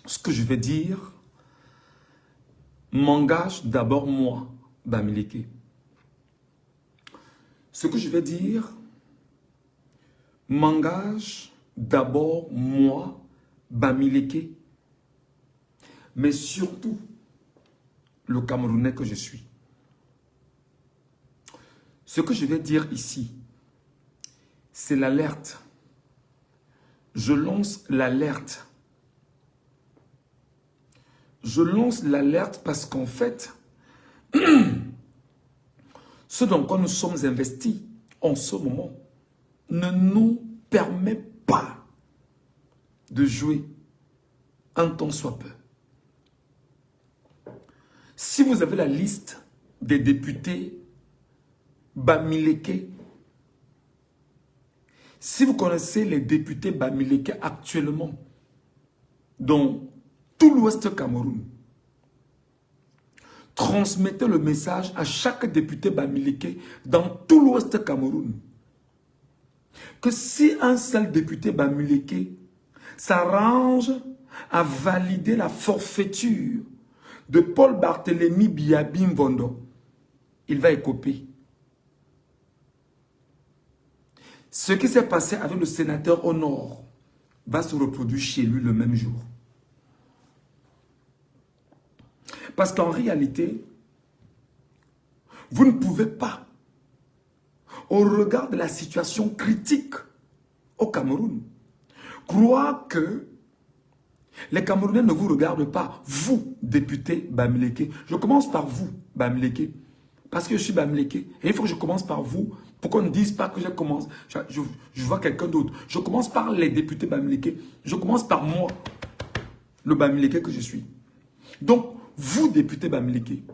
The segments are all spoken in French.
Ce que je vais dire m'engage d'abord moi, Bamileke. Ce que je vais dire m'engage d'abord moi, Bamileke, mais surtout le Camerounais que je suis. Ce que je vais dire ici, c'est l'alerte. Je lance l'alerte. Je lance l'alerte parce qu'en fait, ce dans quoi nous sommes investis en ce moment ne nous permet pas de jouer un tant soit peu. Si vous avez la liste des députés Bamileke, si vous connaissez les députés Bamileke actuellement dans tout l'Ouest Cameroun, transmettez le message à chaque député Bamileke dans tout l'Ouest Cameroun que si un seul député Bamileke s'arrange à valider la forfaiture de Paul Barthélémy Biabi Mvondo, il va écoper. Ce qui s'est passé avec le sénateur au nord va se reproduire chez lui le même jour. Parce qu'en réalité, vous ne pouvez pas, au regard de la situation critique au Cameroun, croire que les Camerounais ne vous regardent pas, vous, député Bamileke. Je commence par vous, Bamileke, parce que je suis Bamileke. Et il faut que je commence par vous, pour qu'on ne dise pas que je commence. Je vois quelqu'un d'autre. Je commence par les députés Bamileke. Je commence par moi, le Bamileke que je suis. Donc, vous, députés Bamileke,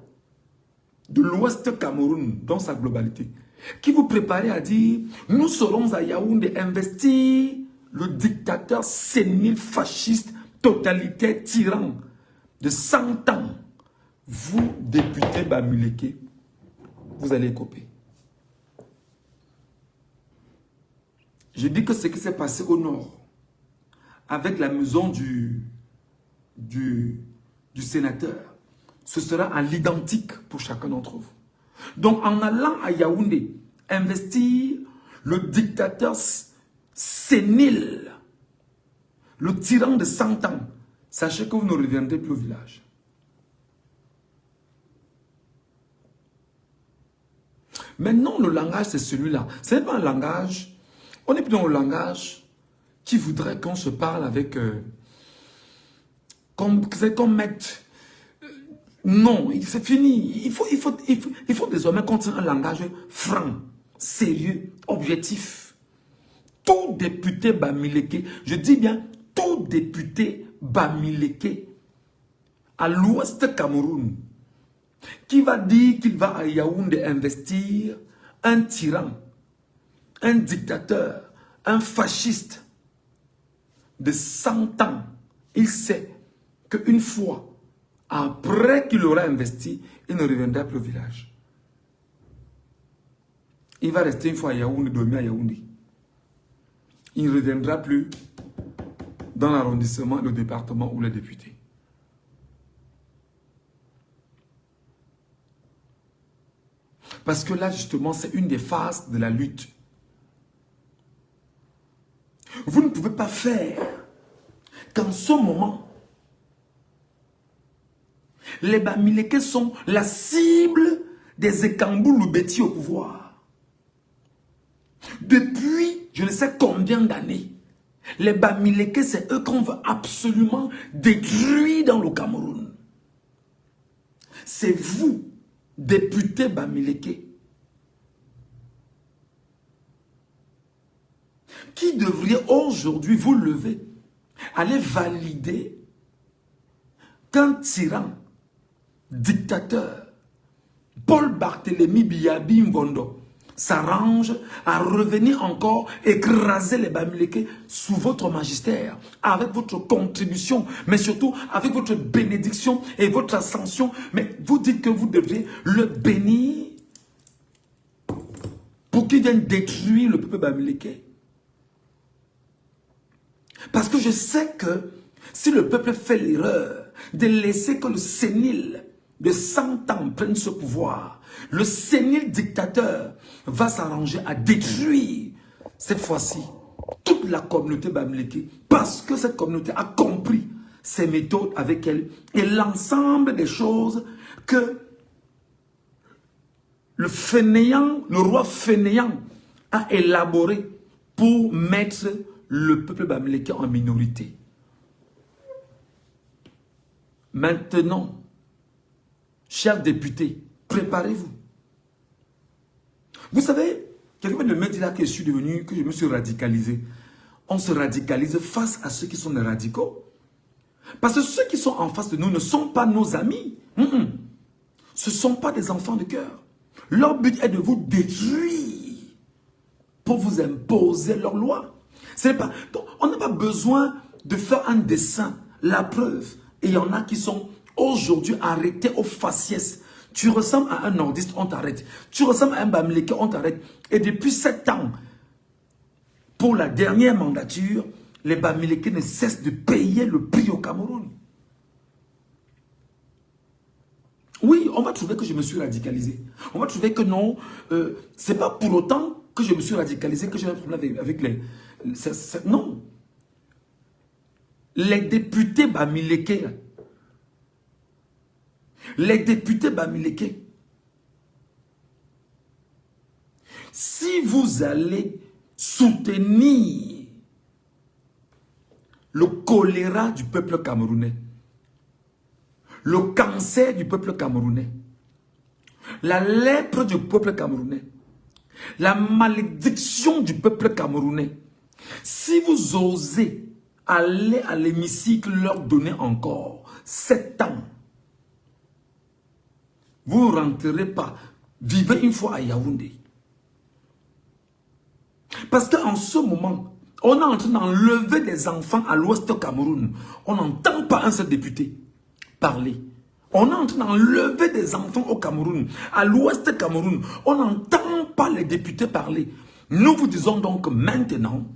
de l'Ouest Cameroun, dans sa globalité, qui vous préparez à dire, nous serons à Yaoundé investir le dictateur sénile, fasciste, totalitaire, tyran de 100 ans. Vous, députés Bamileke, vous allez écoper. Je dis que ce qui s'est passé au nord, avec la maison du sénateur, ce sera à l'identique pour chacun d'entre vous. Donc, en allant à Yaoundé, investir le dictateur sénile, le tyran de 100 ans, sachez que vous ne reviendrez plus au village. Maintenant, le langage, c'est celui-là. Ce n'est pas un langage, on est plus dans le langage qui voudrait qu'on se parle avec... c'est comme mettre... non, c'est fini. Il faut désormais continuer un langage franc, sérieux, objectif. Tout député Bamileke, je dis bien tout député Bamileke à l'Ouest Cameroun, qui va dire qu'il va à Yaoundé investir un tyran, un dictateur, un fasciste de 100 ans, il sait qu'une fois, après qu'il aura investi, il ne reviendra plus au village. Il va rester une fois à Yaoundé, dormir à Yaoundé. Il ne reviendra plus dans l'arrondissement, le département ou le député. Parce que là, justement, c'est une des phases de la lutte. Vous ne pouvez pas faire qu'en ce moment, les Bamileke sont la cible des Ekambou Loubeti au pouvoir. Depuis, je ne sais combien d'années, les Bamileke, c'est eux qu'on veut absolument détruire dans le Cameroun. C'est vous, députés Bamileke, qui devriez aujourd'hui vous lever, aller valider qu'un tyran, dictateur, Paul Barthélémy Biabi Mvondo, s'arrange à revenir encore écraser les Bamileke sous votre magistère, avec votre contribution, mais surtout avec votre bénédiction et votre ascension. Mais vous dites que vous devriez le bénir pour qu'il vienne détruire le peuple Bamileke. Parce que je sais que Si le peuple fait l'erreur de laisser que le sénile de 100 ans prenne ce pouvoir, le sénile dictateur va s'arranger à détruire cette fois-ci toute la communauté bamileke, parce que cette communauté a compris ses méthodes avec elle et l'ensemble des choses que le fainéant, le roi fainéant a élaboré pour mettre le peuple bamileke en minorité. Maintenant, chers députés, préparez-vous. Vous savez, quelqu'un de me dire là que je me suis radicalisé. On se radicalise face à ceux qui sont des radicaux. Parce que ceux qui sont en face de nous ne sont pas nos amis. Ce ne sont pas des enfants de cœur. Leur but est de vous détruire pour vous imposer leurs lois. Donc, on n'a pas besoin de faire un dessin. La preuve, et il y en a qui sont aujourd'hui arrêtés au faciès. Tu ressembles à un nordiste, on t'arrête. Tu ressembles à un bamileke, on t'arrête. Et depuis 7 ans, pour la dernière mandature, les bamileke ne cessent de payer le prix au Cameroun. Oui, on va trouver que je me suis radicalisé. On va trouver que non, c'est pas pour autant que je me suis radicalisé, que j'ai un problème avec les... non. Les députés bamileke, si vous allez soutenir le choléra du peuple camerounais, le cancer du peuple camerounais, la lèpre du peuple camerounais, la malédiction du peuple camerounais, si vous osez aller à l'hémicycle leur donner encore 7 ans, vous ne rentrerez pas. Vivez une fois à Yaoundé. Parce qu'en ce moment, on est en train d'enlever des enfants à l'ouest du Cameroun. On n'entend pas un seul député parler. On est en train d'enlever des enfants au Cameroun. À l'ouest du Cameroun, on n'entend pas les députés parler. Nous vous disons donc maintenant,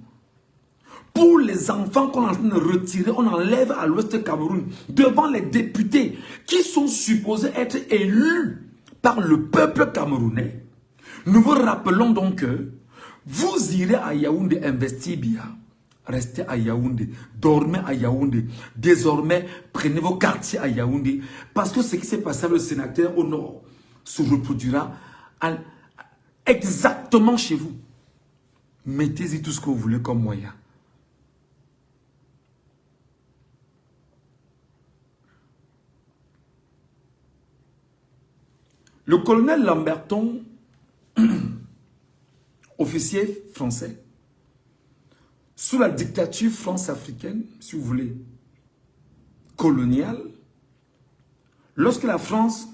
pour les enfants qu'on est en train de retirer, on enlève à l'ouest du Cameroun, devant les députés qui sont supposés être élus par le peuple camerounais. Nous vous rappelons donc que vous irez à Yaoundé investir bien. Restez à Yaoundé, dormez à Yaoundé. Désormais, prenez vos quartiers à Yaoundé. Parce que ce qui s'est passé avec le sénateur au nord se reproduira exactement chez vous. Mettez-y tout ce que vous voulez comme moyen. Le colonel Lamberton, officier français, sous la dictature france-africaine, si vous voulez, coloniale, lorsque la France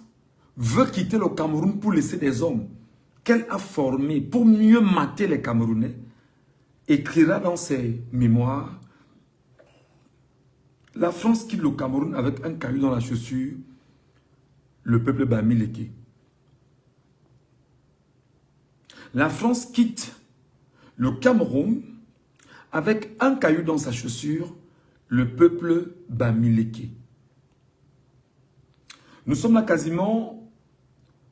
veut quitter le Cameroun pour laisser des hommes qu'elle a formés pour mieux mater les Camerounais, écrira dans ses mémoires, la France quitte le Cameroun avec un caillou dans la chaussure, le peuple bamileke. La France quitte le Cameroun avec un caillou dans sa chaussure, le peuple bamileke. Nous sommes là quasiment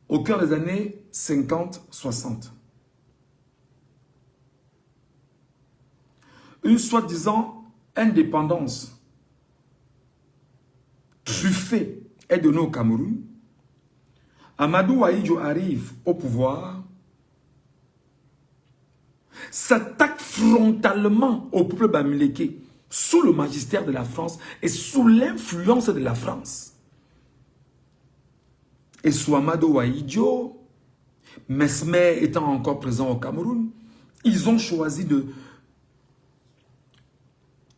au cœur des années 50-60. Une soi-disant indépendance truffée est donnée au Cameroun. Amadou Ahidjo arrive au pouvoir, s'attaque frontalement au peuple bamileke sous le magistère de la France et sous l'influence de la France. Et sous Amadou Ahidjo, Mesmer étant encore présent au Cameroun, ils ont choisi de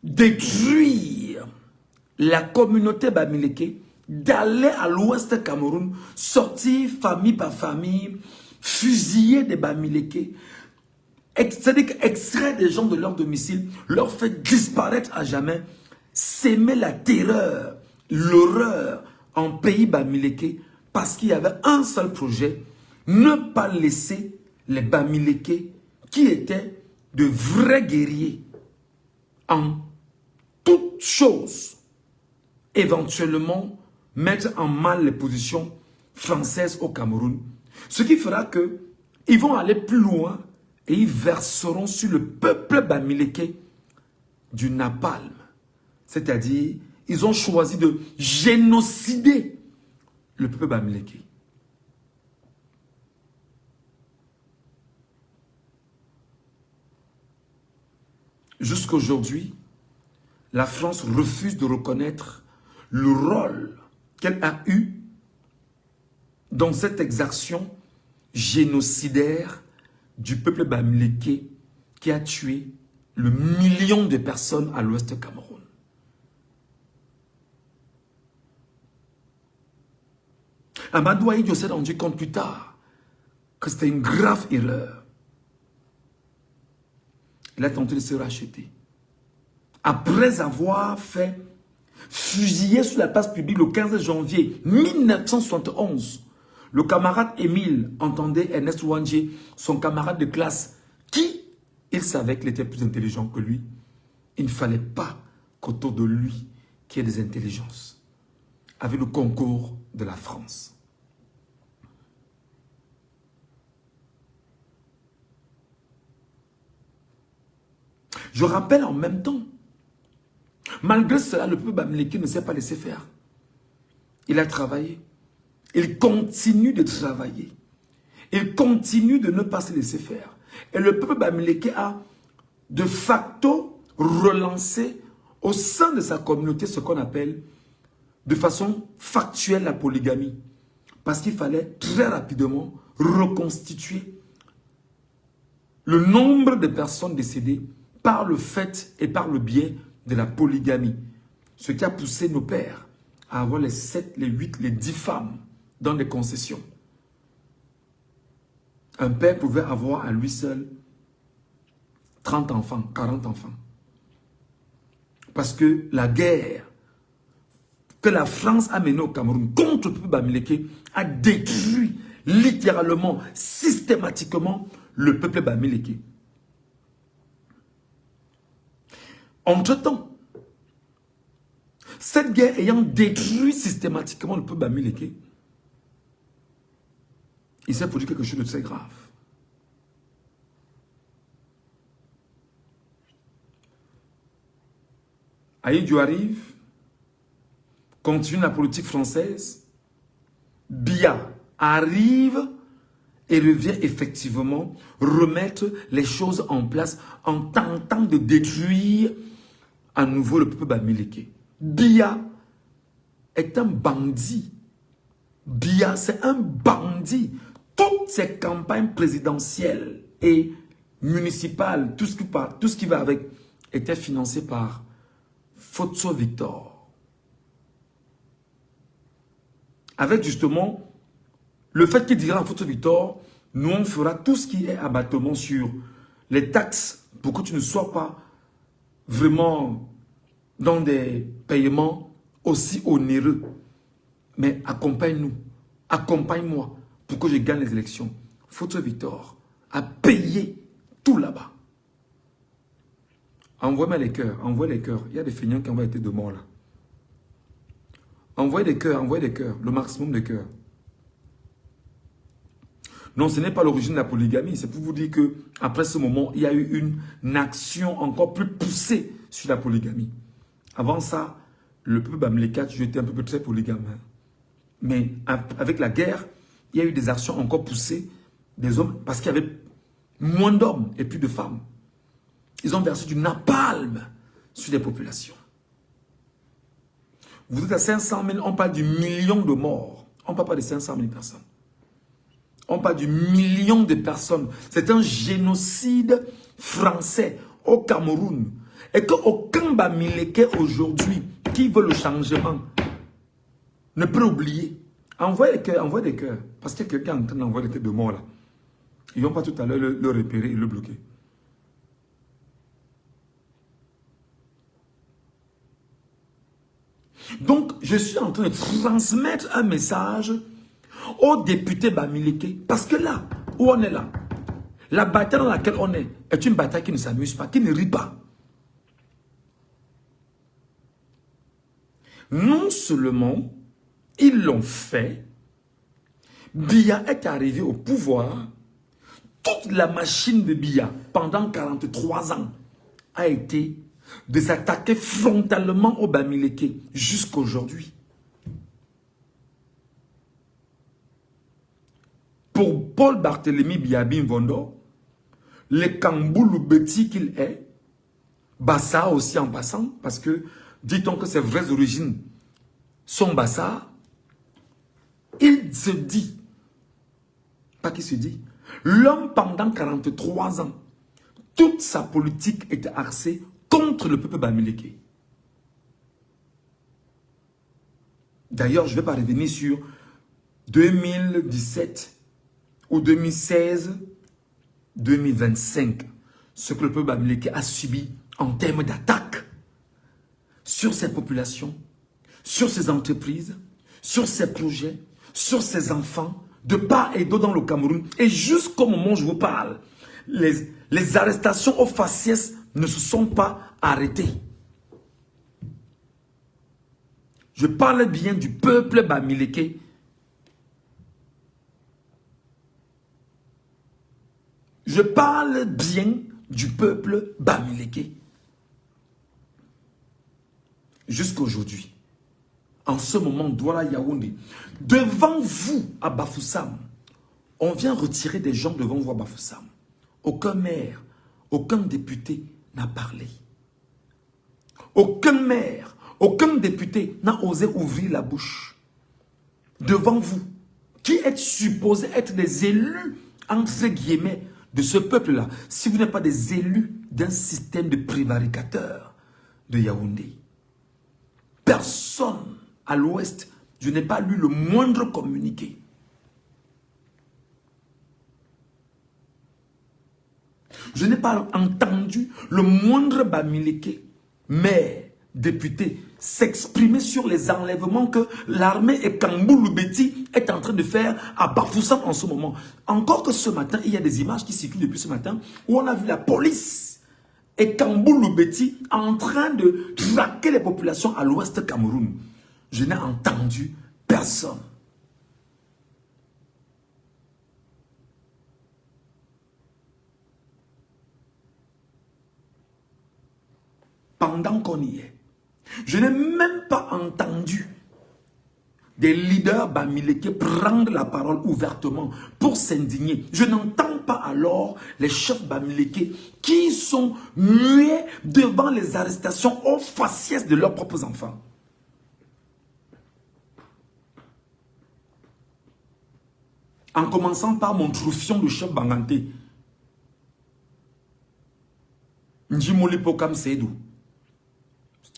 détruire la communauté bamileke, d'aller à l'ouest Cameroun, sortir famille par famille, fusiller des bamileke, c'est-à-dire extraire des gens de leur domicile, leur faire disparaître à jamais, s'aimer la terreur, l'horreur en pays bamileke, parce qu'il y avait un seul projet, ne pas laisser les bamileke qui étaient de vrais guerriers en toute chose éventuellement mettre en mal les positions françaises au Cameroun. Ce qui fera que ils vont aller plus loin et ils verseront sur le peuple bamileke du napalm. C'est-à-dire, ils ont choisi de génocider le peuple bamileke. Jusqu'aujourd'hui, la France refuse de reconnaître le rôle qu'elle a eu dans cette exaction génocidaire du peuple bamileke qui a tué le million de personnes à l'ouest du Cameroun. Amadou Ahidjo s'est rendu compte plus tard que c'était une grave erreur. Il a tenté de se racheter. Après avoir fait fusiller sur la place publique le 15 janvier 1971, le camarade Émile entendait Ernest Ouandjé, son camarade de classe, qui, il savait qu'il était plus intelligent que lui. Il ne fallait pas qu'autour de lui, qu'il y ait des intelligences, avec le concours de la France. Je rappelle en même temps, malgré cela, le peuple bamileke ne s'est pas laissé faire. Il a travaillé. Il continue de travailler. Il continue de ne pas se laisser faire. Et le peuple bamileke a de facto relancé au sein de sa communauté ce qu'on appelle de façon factuelle la polygamie. Parce qu'il fallait très rapidement reconstituer le nombre de personnes décédées par le fait et par le biais de la polygamie. Ce qui a poussé nos pères à avoir les 7, les 8, les 10 femmes dans des concessions. Un père pouvait avoir à lui seul 30 enfants, 40 enfants. Parce que la guerre que la France a menée au Cameroun contre le peuple bamileke a détruit littéralement, systématiquement le peuple bamileke. Entre-temps, cette guerre ayant détruit systématiquement le peuple bamileke, il s'est produit quelque chose de très grave. Ahidjo arrive, continue la politique française, Biya arrive et revient effectivement remettre les choses en place en tentant de détruire à nouveau le peuple bamileke. Biya est un bandit. Biya, c'est un bandit. Toutes ces campagnes présidentielles et municipales, tout ce qui va avec, était financé par Fotso Victor. Avec justement le fait qu'il dira à Fotso Victor, nous on fera tout ce qui est abattement sur les taxes pour que tu ne sois pas vraiment dans des paiements aussi onéreux. Mais accompagne-nous, accompagne-moi pour que je gagne les élections. Fotso Victor a payé tout là-bas. Envoie-moi les cœurs, envoie les cœurs. Il y a des feignants qui envoient des têtes de mort là. Envoyez des cœurs, le maximum de cœurs. Non, ce n'est pas l'origine de la polygamie. C'est pour vous dire que après ce moment, il y a eu une action encore plus poussée sur la polygamie. Avant ça, le peuple bamileke était un peuple très polygame. Mais avec la guerre, il y a eu des actions encore poussées des hommes parce qu'il y avait moins d'hommes et plus de femmes. Ils ont versé du napalm sur les populations. Vous êtes à 500 000, on parle du million de morts. On ne parle pas de 500 000 personnes. On parle du million de personnes. C'est un génocide français au Cameroun. Et qu'aucun bamileke aujourd'hui qui veut le changement ne peut oublier. Envoyez des cœurs. Parce que quelqu'un est en train d'envoyer des têtes de mort là. Ils ne vont pas tout à l'heure le repérer et le bloquer. Donc, je suis en train de transmettre un message aux députés bamileke. Parce que là, où on est là, la bataille dans laquelle on est une bataille qui ne s'amuse pas, qui ne rit pas. Non seulement ils l'ont fait, Biya est arrivé au pouvoir, toute la machine de Biya pendant 43 ans a été de s'attaquer frontalement au Bamileke jusqu'à aujourd'hui. Pour Paul Barthélemy Biya Bimvondo, le Kamboulou Beti qu'il est, Bassa aussi en passant, parce que dit-on que ses vraies origines sont Bassa, il se dit, pas qu'il se dit, l'homme pendant 43 ans, toute sa politique était axée contre le peuple Bamileke. D'ailleurs, je ne vais pas revenir sur 2017 ou 2016, 2025, ce que le peuple Bamileke a subi en termes d'attaque sur ses populations, sur ses entreprises, sur ses projets, sur ses enfants, de part et d'autre dans le Cameroun. Et jusqu'au moment où je vous parle, les arrestations aux faciès ne se sont pas arrêtées. Je parle bien du peuple Bamileke. Je parle bien du peuple Bamileke. Jusqu'aujourd'hui, en ce moment, Douala Yaoundé, devant vous à Bafoussam, on vient retirer des gens devant vous à Bafoussam. Aucun maire, aucun député n'a parlé. Aucun maire, aucun député n'a osé ouvrir la bouche. Devant vous, qui êtes supposés être des élus, entre guillemets, de ce peuple-là, si vous n'êtes pas des élus d'un système de prévaricateurs de Yaoundé. Personne à l'ouest, je n'ai pas lu le moindre communiqué. Je n'ai pas entendu le moindre Bamileke, maire, député, s'exprimer sur les enlèvements que l'armée et Kamboulou-Beti est en train de faire à Bafoussam en ce moment. Encore que ce matin, il y a des images qui circulent depuis ce matin où on a vu la police et Kamboulou-Beti en train de traquer les populations à l'ouest Cameroun. Je n'ai entendu personne. Pendant qu'on y est, je n'ai même pas entendu des leaders Bamileke prendre la parole ouvertement pour s'indigner. Je n'entends pas alors les chefs Bamileke qui sont muets devant les arrestations aux faciès de leurs propres enfants. En commençant par mon troufion de chef Banganté, Njimoli Pokam Seydou,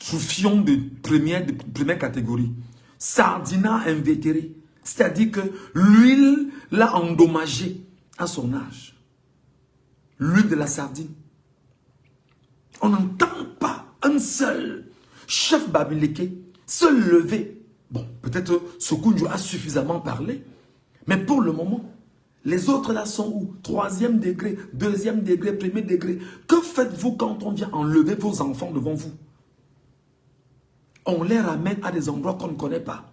troufion de première catégorie, Sardina invétéré, c'est-à-dire que l'huile l'a endommagé à son âge. L'huile de la sardine. On n'entend pas un seul chef Bamileke se lever. Bon, peut-être Sokounjo a suffisamment parlé, mais pour le moment, les autres là sont où? 3e degré, 2e degré, 1er degré. Que faites-vous quand on vient enlever vos enfants devant vous? On les ramène à des endroits qu'on ne connaît pas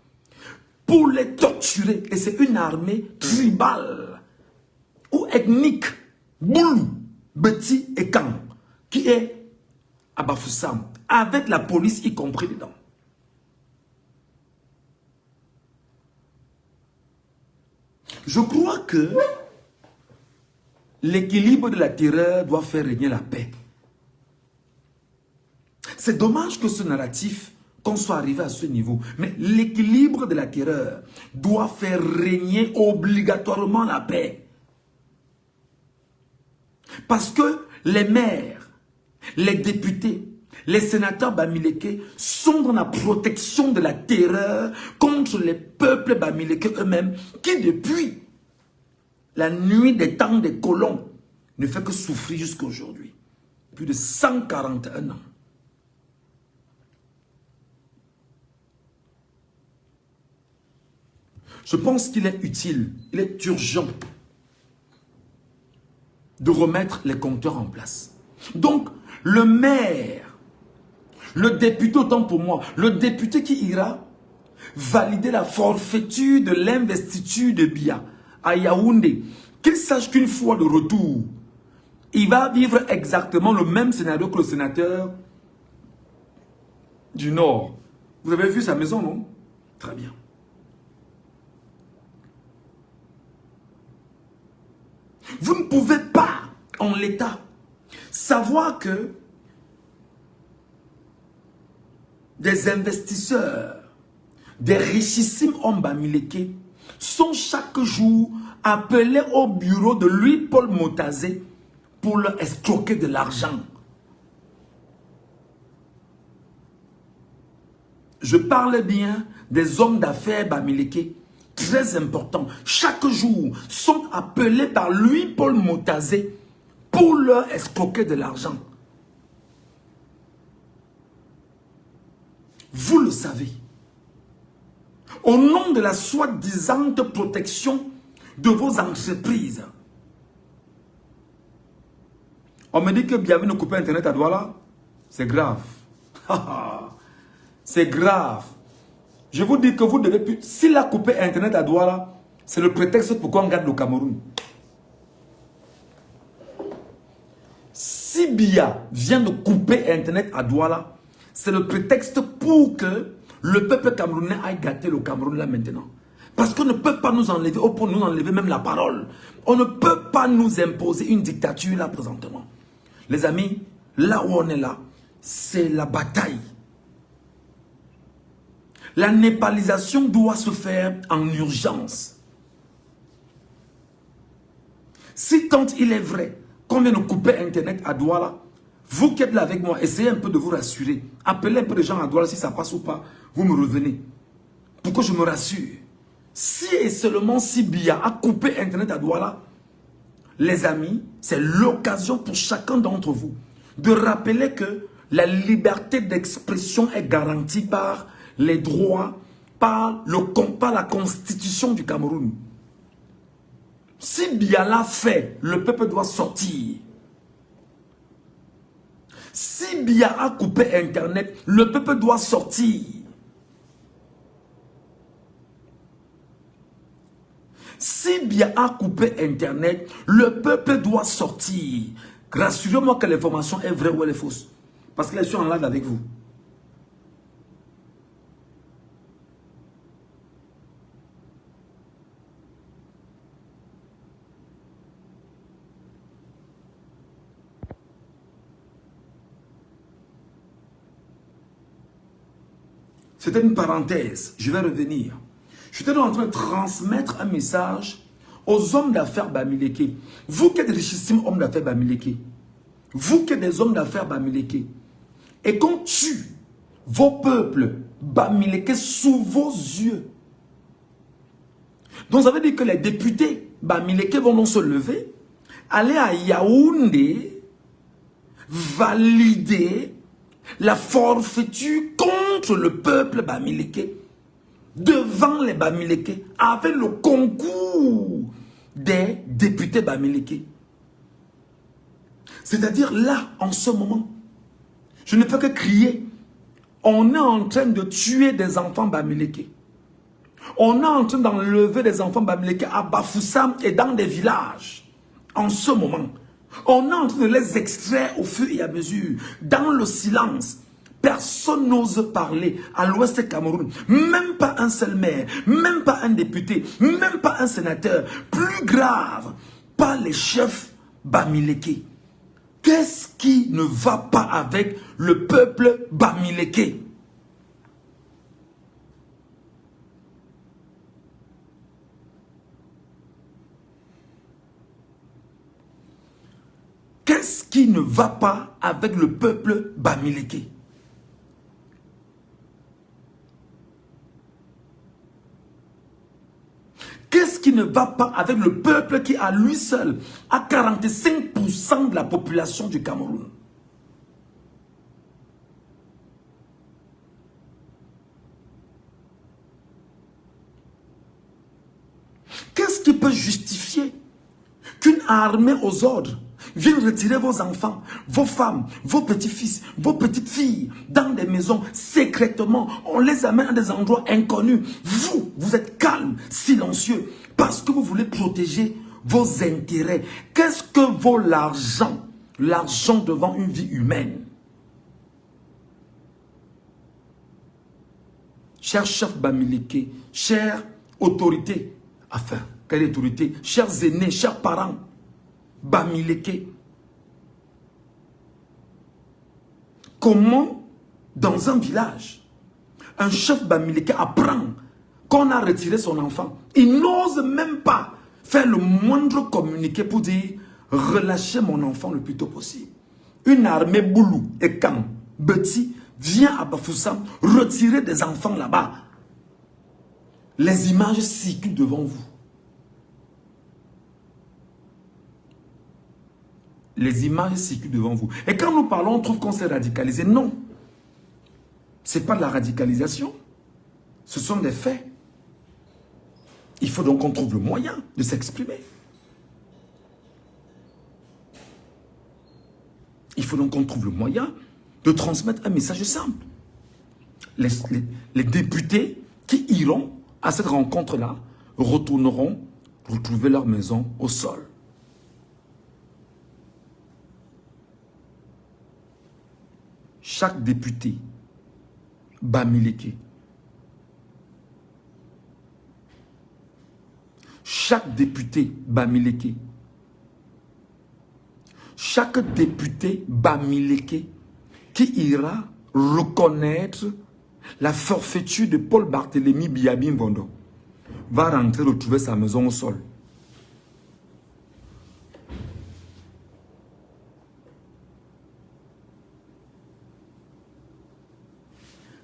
pour les torturer. Et c'est une armée tribale ou ethnique, Boulou, Beti et Kam, qui est à Bafoussam, avec la police y compris dedans. Je crois que l'équilibre de la terreur doit faire régner la paix. C'est dommage que ce narratif qu'on soit arrivé à ce niveau. Mais l'équilibre de la terreur doit faire régner obligatoirement la paix. Parce que les maires, les députés, les sénateurs Bamileke sont dans la protection de la terreur contre les peuples Bamileke eux-mêmes qui depuis la nuit des temps des colons ne fait que souffrir jusqu'à aujourd'hui. Plus de 141 ans. Je pense qu'il est utile, il est urgent de remettre les compteurs en place. Donc, le maire, Le député, autant pour moi, le député qui ira valider la forfaiture de l'investiture de Biya à Yaoundé, qu'il sache qu'une fois de retour, il va vivre exactement le même scénario que le sénateur du Nord. Vous avez vu sa maison, non? Très bien. Vous ne pouvez pas, en l'état, savoir que des investisseurs, des richissimes hommes bamileke sont chaque jour appelés au bureau de Louis-Paul Motazé pour leur escroquer de l'argent. Je parle bien des hommes d'affaires bamileke, très importants. Chaque jour, sont appelés par Louis-Paul Motazé pour leur escroquer de l'argent. Vous le savez. Au nom de la soi-disant protection de vos entreprises. On me dit que Bienvenue couper Internet à Douala. C'est grave. C'est grave. Je vous dis que vous devez plus... S'il a coupé Internet à Douala, c'est le prétexte pourquoi on garde le Cameroun. Si Biya vient de couper Internet à Douala, c'est le prétexte pour que le peuple camerounais aille gâter le Cameroun là maintenant. Parce qu'on ne peut pas nous enlever, ou pour nous enlever même la parole. On ne peut pas nous imposer une dictature là présentement. Les amis, là où on est là, c'est la bataille. La népalisation doit se faire en urgence. Si tant il est vrai qu'on vient de couper Internet à Douala, vous qui êtes là avec moi, essayez un peu de vous rassurer. Appelez un peu les gens à Douala si ça passe ou pas. Vous me revenez. Pour que je me rassure. Si et seulement si Biya a coupé Internet à Douala, les amis, c'est l'occasion pour chacun d'entre vous de rappeler que la liberté d'expression est garantie par les droits, par la constitution du Cameroun. Si Biya l'a fait, le peuple doit sortir. Si Biya a coupé Internet, le peuple doit sortir. Si Biya a coupé Internet, le peuple doit sortir. Rassurez-moi que l'information est vraie ou elle est fausse. Parce que je suis en live avec vous. C'était une parenthèse. Je vais revenir. Je suis en train de transmettre un message aux hommes d'affaires bamileke. Vous qui êtes richissimes hommes d'affaires bamileke. Vous qui êtes des hommes d'affaires bamileke. Et qu'on tue vos peuples bamileke sous vos yeux. Donc ça veut dire que les députés bamileke vont donc se lever, aller à Yaoundé, valider la forfaiture contre le peuple bamileke. Devant les bamileke, avec le concours des députés bamileke. C'est-à-dire là, en ce moment, je ne peux que crier. On est en train de tuer des enfants bamileke. On est en train d'enlever des enfants bamileke à Bafoussam et dans des villages. En ce moment, on est en train de les extraire au fur et à mesure, dans le silence. Personne n'ose parler à l'ouest Cameroun. Même pas un seul maire, même pas un député, même pas un sénateur. Plus grave, pas les chefs bamileke. Qu'est-ce qui ne va pas avec le peuple bamileke? Qu'est-ce qui ne va pas avec le peuple bamileke? Qu'est-ce qui ne va pas avec le peuple qui, à lui seul, a 45% de la population du Cameroun? Qu'est-ce qui peut justifier qu'une armée aux ordres vienne retirer vos enfants, vos femmes, vos petits-fils, vos petites-filles, dans des maisons, secrètement. On les amène à des endroits inconnus. Vous êtes calme, silencieux, parce que vous voulez protéger vos intérêts. Qu'est-ce que vaut l'argent? L'argent devant une vie humaine. Cher chef Bamileke, chère autorité, enfin, quelle autorité? Chers aînés, chers parents, Bamileke. Comment, dans un village, un chef Bamileke apprend qu'on a retiré son enfant? Il n'ose même pas faire le moindre communiqué pour dire « relâchez mon enfant le plus tôt possible ». Une armée Boulou et Kam, Beti, vient à Bafoussam retirer des enfants là-bas. Les images circulent devant vous. Les images circulent devant vous. Et quand nous parlons, on trouve qu'on s'est radicalisé. Non. Ce n'est pas de la radicalisation. Ce sont des faits. Il faut donc qu'on trouve le moyen de s'exprimer. Il faut donc qu'on trouve le moyen de transmettre un message simple. Les députés qui iront à cette rencontre-là retourneront retrouver leur maison au sol. Chaque député Bamileke, chaque député Bamileke, chaque député Bamileke qui ira reconnaître la forfaiture de Paul Barthélémy Biabim Bondo va rentrer retrouver sa maison au sol.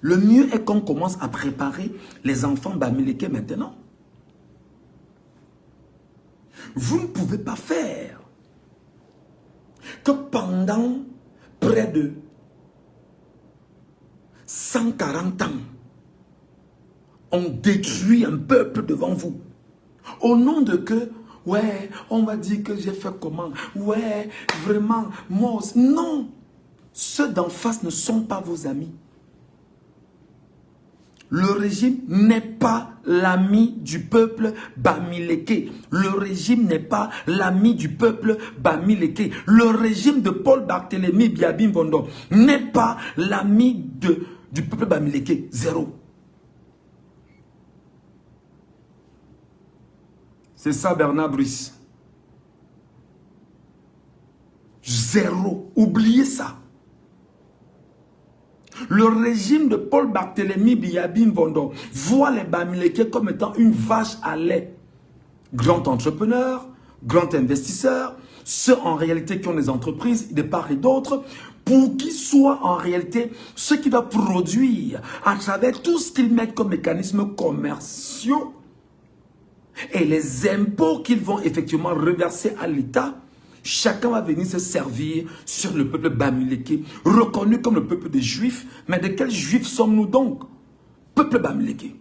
Le mieux est qu'on commence à préparer les enfants Bamileke maintenant. Vous ne pouvez pas faire que pendant près de 140 ans, on détruit un peuple devant vous. Au nom de que, ouais, on va dire que j'ai fait comment, ouais, vraiment, moi aussi. Non, ceux d'en face ne sont pas vos amis. Le régime n'est pas l'ami du peuple Bamileke. Le régime n'est pas l'ami du peuple Bamileke. Le régime de Paul Barthélémy Biabim Bondo n'est pas l'ami du peuple Bamileke. Zéro. C'est ça Bernard Brice. Zéro. Oubliez ça. Le régime de Paul Barthélémy Biabim Bondo voit les Bamileke comme étant une vache à lait. Grand entrepreneur, grand investisseur, ceux en réalité qui ont des entreprises de part et d'autre, pour qu'ils soient en réalité ceux qui doivent produire à travers tout ce qu'ils mettent comme mécanismes commerciaux et les impôts qu'ils vont effectivement reverser à l'État. Chacun va venir se servir sur le peuple Bamileke, reconnu comme le peuple des Juifs. Mais de quels Juifs sommes-nous donc? Peuple Bamileke.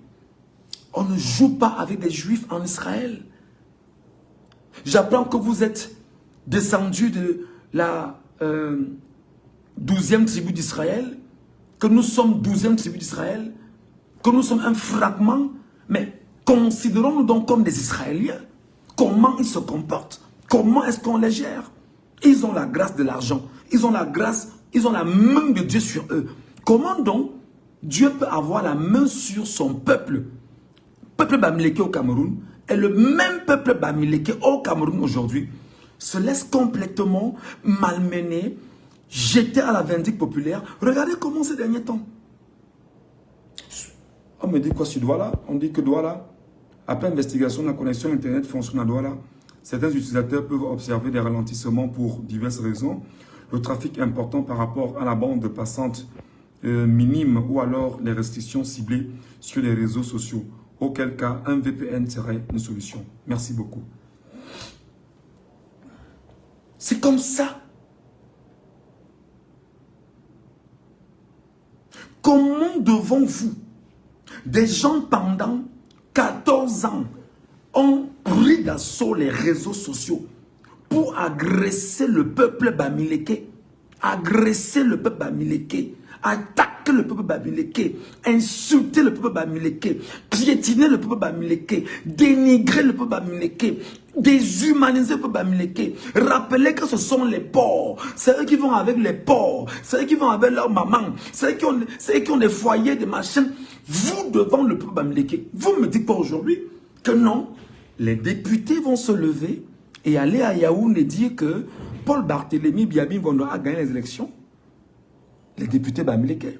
On ne joue pas avec des Juifs en Israël. J'apprends que vous êtes descendus de la 12e tribu d'Israël, que nous sommes 12e tribu d'Israël, que nous sommes un fragment. Mais considérons-nous donc comme des Israéliens. Comment ils se comportent? Comment est-ce qu'on les gère? Ils ont la grâce de l'argent. Ils ont la grâce, ils ont la main de Dieu sur eux. Comment donc Dieu peut avoir la main sur son peuple? Peuple Bamileke au Cameroun et le même peuple Bamileke au Cameroun aujourd'hui se laisse complètement malmener, jeter à la vindicte populaire. Regardez comment ces derniers temps. On me dit quoi sur Douala? On dit que Douala, après investigation, la connexion Internet fonctionne à Douala. Certains utilisateurs peuvent observer des ralentissements pour diverses raisons. Le trafic important par rapport à la bande passante minime ou alors les restrictions ciblées sur les réseaux sociaux. Auquel cas, un VPN serait une solution. Merci beaucoup. C'est comme ça. Comment devons-vous, des gens pendant 14 ans, ont pris d'assaut les réseaux sociaux pour agresser le peuple Bamileke agresser le peuple bamileke, attaquer le peuple bamileke, insulter le peuple bamileke, piétiner le peuple bamileke, dénigrer le peuple bamileke, déshumaniser le peuple bamileke, rappeler que ce sont les porcs, c'est eux qui vont avec les porcs, c'est eux qui vont avec leur maman, c'est eux qui ont des foyers, des machins. Vous devant le peuple bamileke, vous me dites pas aujourd'hui que non, les députés vont se lever et aller à Yaoundé dire que Paul Barthélémy Biabi Ngondo a gagné les élections. Les députés bamileke.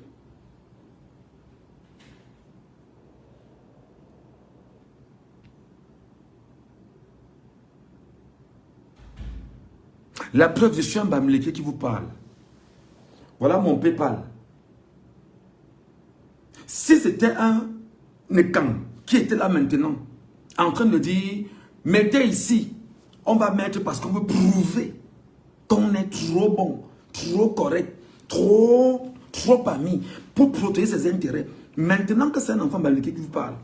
La preuve, je suis un bamileke qui vous parle. Voilà mon PayPal. Si c'était un Nekan qui était là maintenant, en train de dire, mettez ici, on va mettre parce qu'on veut prouver qu'on est trop bon, trop correct, trop ami pour protéger ses intérêts. Maintenant que c'est un enfant bamileke qui vous parle,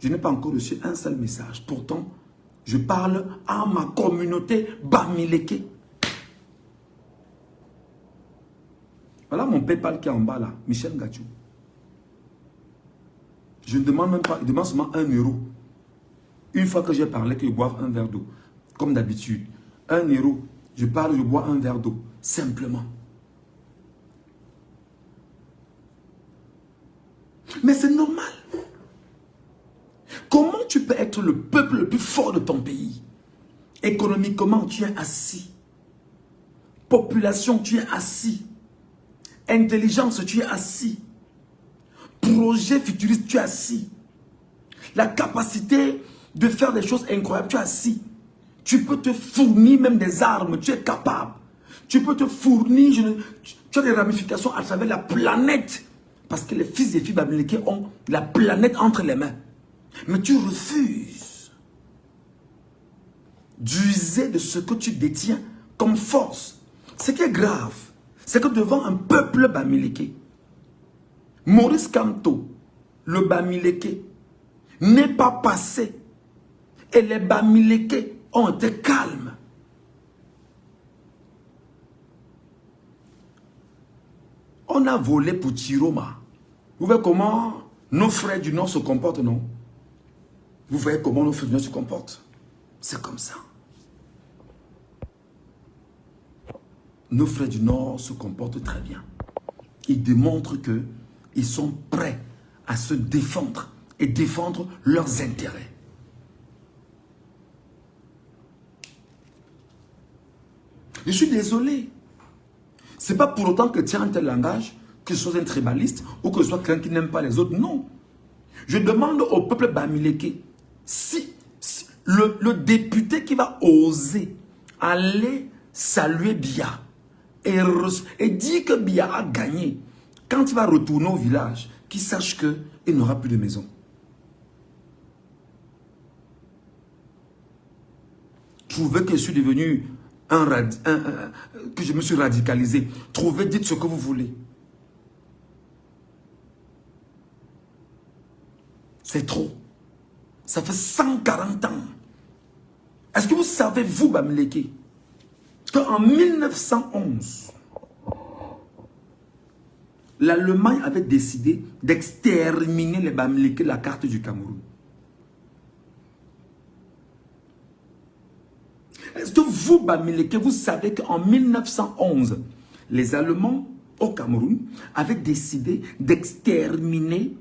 je n'ai pas encore reçu un seul message. Pourtant, je parle à ma communauté bamileke. Voilà mon PayPal qui est en bas là, Michel Gachou. Je ne demande même pas, je demande seulement 1 euro. Une fois que j'ai parlé, que je boive un verre d'eau. Comme d'habitude. 1 euro, je parle, je bois un verre d'eau. Simplement. Mais c'est normal. Comment tu peux être le peuple le plus fort de ton pays? Économiquement, tu es assis. Population, tu es assis. Intelligence, tu es assis. Projet futuriste, tu es assis. La capacité de faire des choses incroyables, tu es assis. Tu peux te fournir même des armes, tu es capable. Tu peux te fournir, tu as des ramifications à travers la planète. Parce que les fils et filles bamileke ont la planète entre les mains. Mais tu refuses d'user de ce que tu détiens comme force. Ce qui est grave, c'est que devant un peuple bamileke, Maurice Kamto, le bamileke, n'est pas passé. Et les bamileke ont été calmes. On a volé pour Chiroma. Vous voyez comment nos frères du Nord se comportent, non? Vous voyez comment nos frères du Nord se comportent? C'est comme ça. Nos frères du Nord se comportent très bien. Ils démontrent qu'ils sont prêts à se défendre et défendre leurs intérêts. Je suis désolé. Ce n'est pas pour autant que tu as un tel langage, que ce soit un tribaliste ou que ce soit quelqu'un qui n'aime pas les autres. Non. Je demande au peuple bamileke, si le député qui va oser aller saluer Bia et dire que Bia a gagné, quand il va retourner au village, qu'il sache qu'il n'aura plus de maison. Trouvez que je suis devenu que je me suis radicalisé. Trouvez, dites ce que vous voulez. C'est trop. Ça fait 140 ans. Est-ce que vous savez, vous, bamileke, qu'en 1911, l'Allemagne avait décidé d'exterminer les bamileke de la carte du Cameroun? Est-ce que vous, bamileke, vous savez qu'en 1911, les Allemands au Cameroun avaient décidé d'exterminer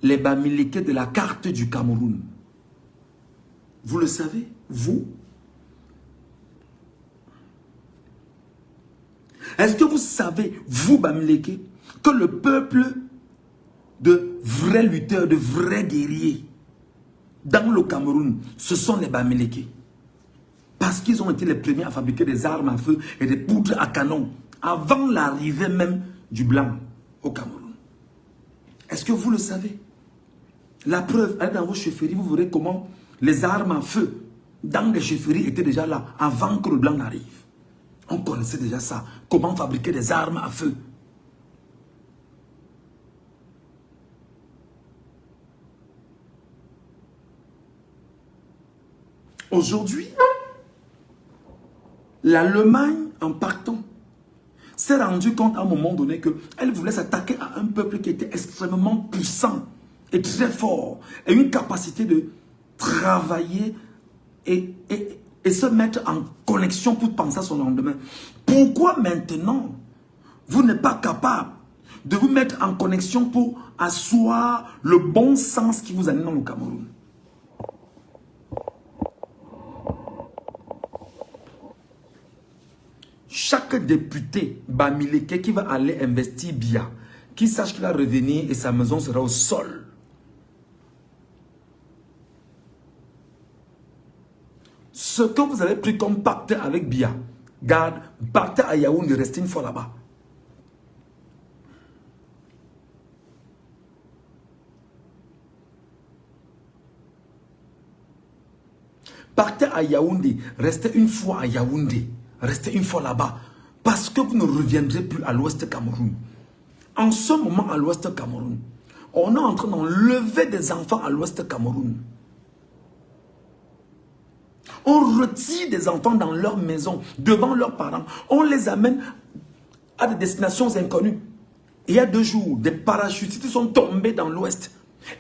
les bamileke de la carte du Cameroun? Vous le savez, vous? Est-ce que vous savez, vous, bamileke, que le peuple de vrais lutteurs, de vrais guerriers dans le Cameroun, ce sont les bamileke? Parce qu'ils ont été les premiers à fabriquer des armes à feu et des poudres à canon avant l'arrivée même du blanc au Cameroun. Est-ce que vous le savez? La preuve, allez dans vos chefferies, vous verrez comment les armes à feu dans les chefferies étaient déjà là avant que le blanc n'arrive. On connaissait déjà ça. Comment fabriquer des armes à feu. Aujourd'hui, l'Allemagne, en partant, s'est rendu compte à un moment donné qu'elle voulait s'attaquer à un peuple qui était extrêmement puissant et très fort, et une capacité de travailler et se mettre en connexion pour penser à son lendemain. Pourquoi maintenant, vous n'êtes pas capable de vous mettre en connexion pour asseoir le bon sens qui vous anime dans le Cameroun? Chaque député Bamileke qui va aller investir Bia, qui sache qu'il va revenir et sa maison sera au sol. Ce que vous avez pris comme pacte avec Bia, garde, partez à Yaoundé, restez une fois là-bas. Partez à Yaoundé, restez une fois à Yaoundé, restez une fois là-bas, parce que vous ne reviendrez plus à l'ouest Cameroun. En ce moment, à l'ouest Cameroun, on est en train d'enlever des enfants à l'ouest Cameroun. On retire des enfants dans leur maison, devant leurs parents. On les amène à des destinations inconnues. Il y a 2 jours, des parachutistes sont tombés dans l'ouest.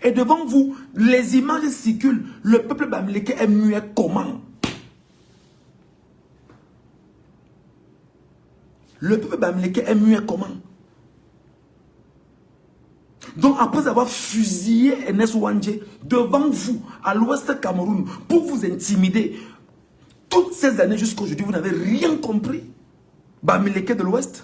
Et devant vous, les images circulent. Le peuple bamileke est muet comment? Le peuple bamileke est muet comment? Donc après avoir fusillé Enes Wandje devant vous, à l'ouest Cameroun, pour vous intimider, toutes ces années jusqu'à aujourd'hui, vous n'avez rien compris. Bamileke de l'ouest.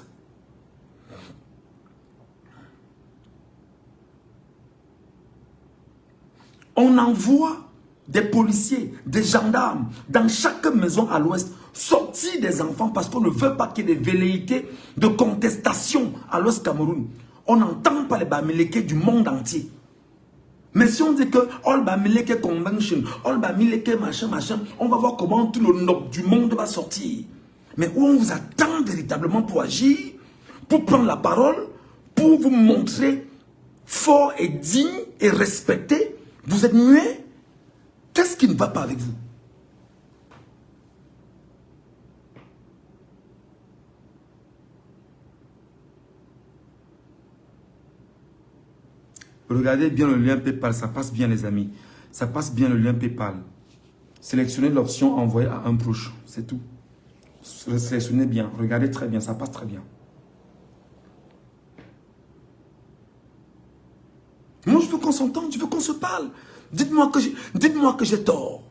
On envoie des policiers, des gendarmes dans chaque maison à l'ouest, sortir des enfants parce qu'on ne veut pas qu'il y ait des velléités de contestation à l'ouest Cameroun. On n'entend pas les Bamileke du monde entier. Mais si on dit que All Bamileke Convention, All Bamileke machin, machin, on va voir comment tout le nord du monde va sortir. Mais où on vous attend véritablement pour agir, pour prendre la parole, pour vous montrer fort et digne et respecté, vous êtes muet. Qu'est-ce qui ne va pas avec vous? Regardez bien le lien PayPal, ça passe bien les amis. Ça passe bien le lien PayPal. Sélectionnez l'option envoyer à un proche, c'est tout. Sélectionnez bien, regardez très bien, ça passe très bien. Moi je veux qu'on s'entende, je veux qu'on se parle. Dites-moi que j'ai tort.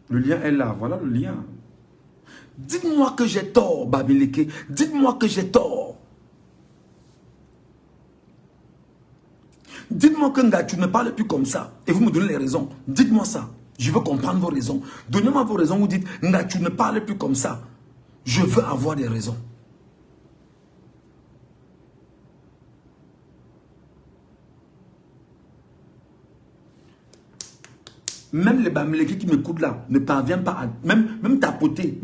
Le lien est là, voilà le lien. Dites-moi que j'ai tort, Bamileke. Dites-moi que j'ai tort. Dites-moi que Ngatou ne parle plus comme ça. Et vous me donnez les raisons. Dites-moi ça. Je veux comprendre vos raisons. Donnez-moi vos raisons. Vous dites, Ngatou ne parle plus comme ça. Je veux avoir des raisons. Même les Bamileke qui m'écoutent là ne parviennent pas à... Même tapoter,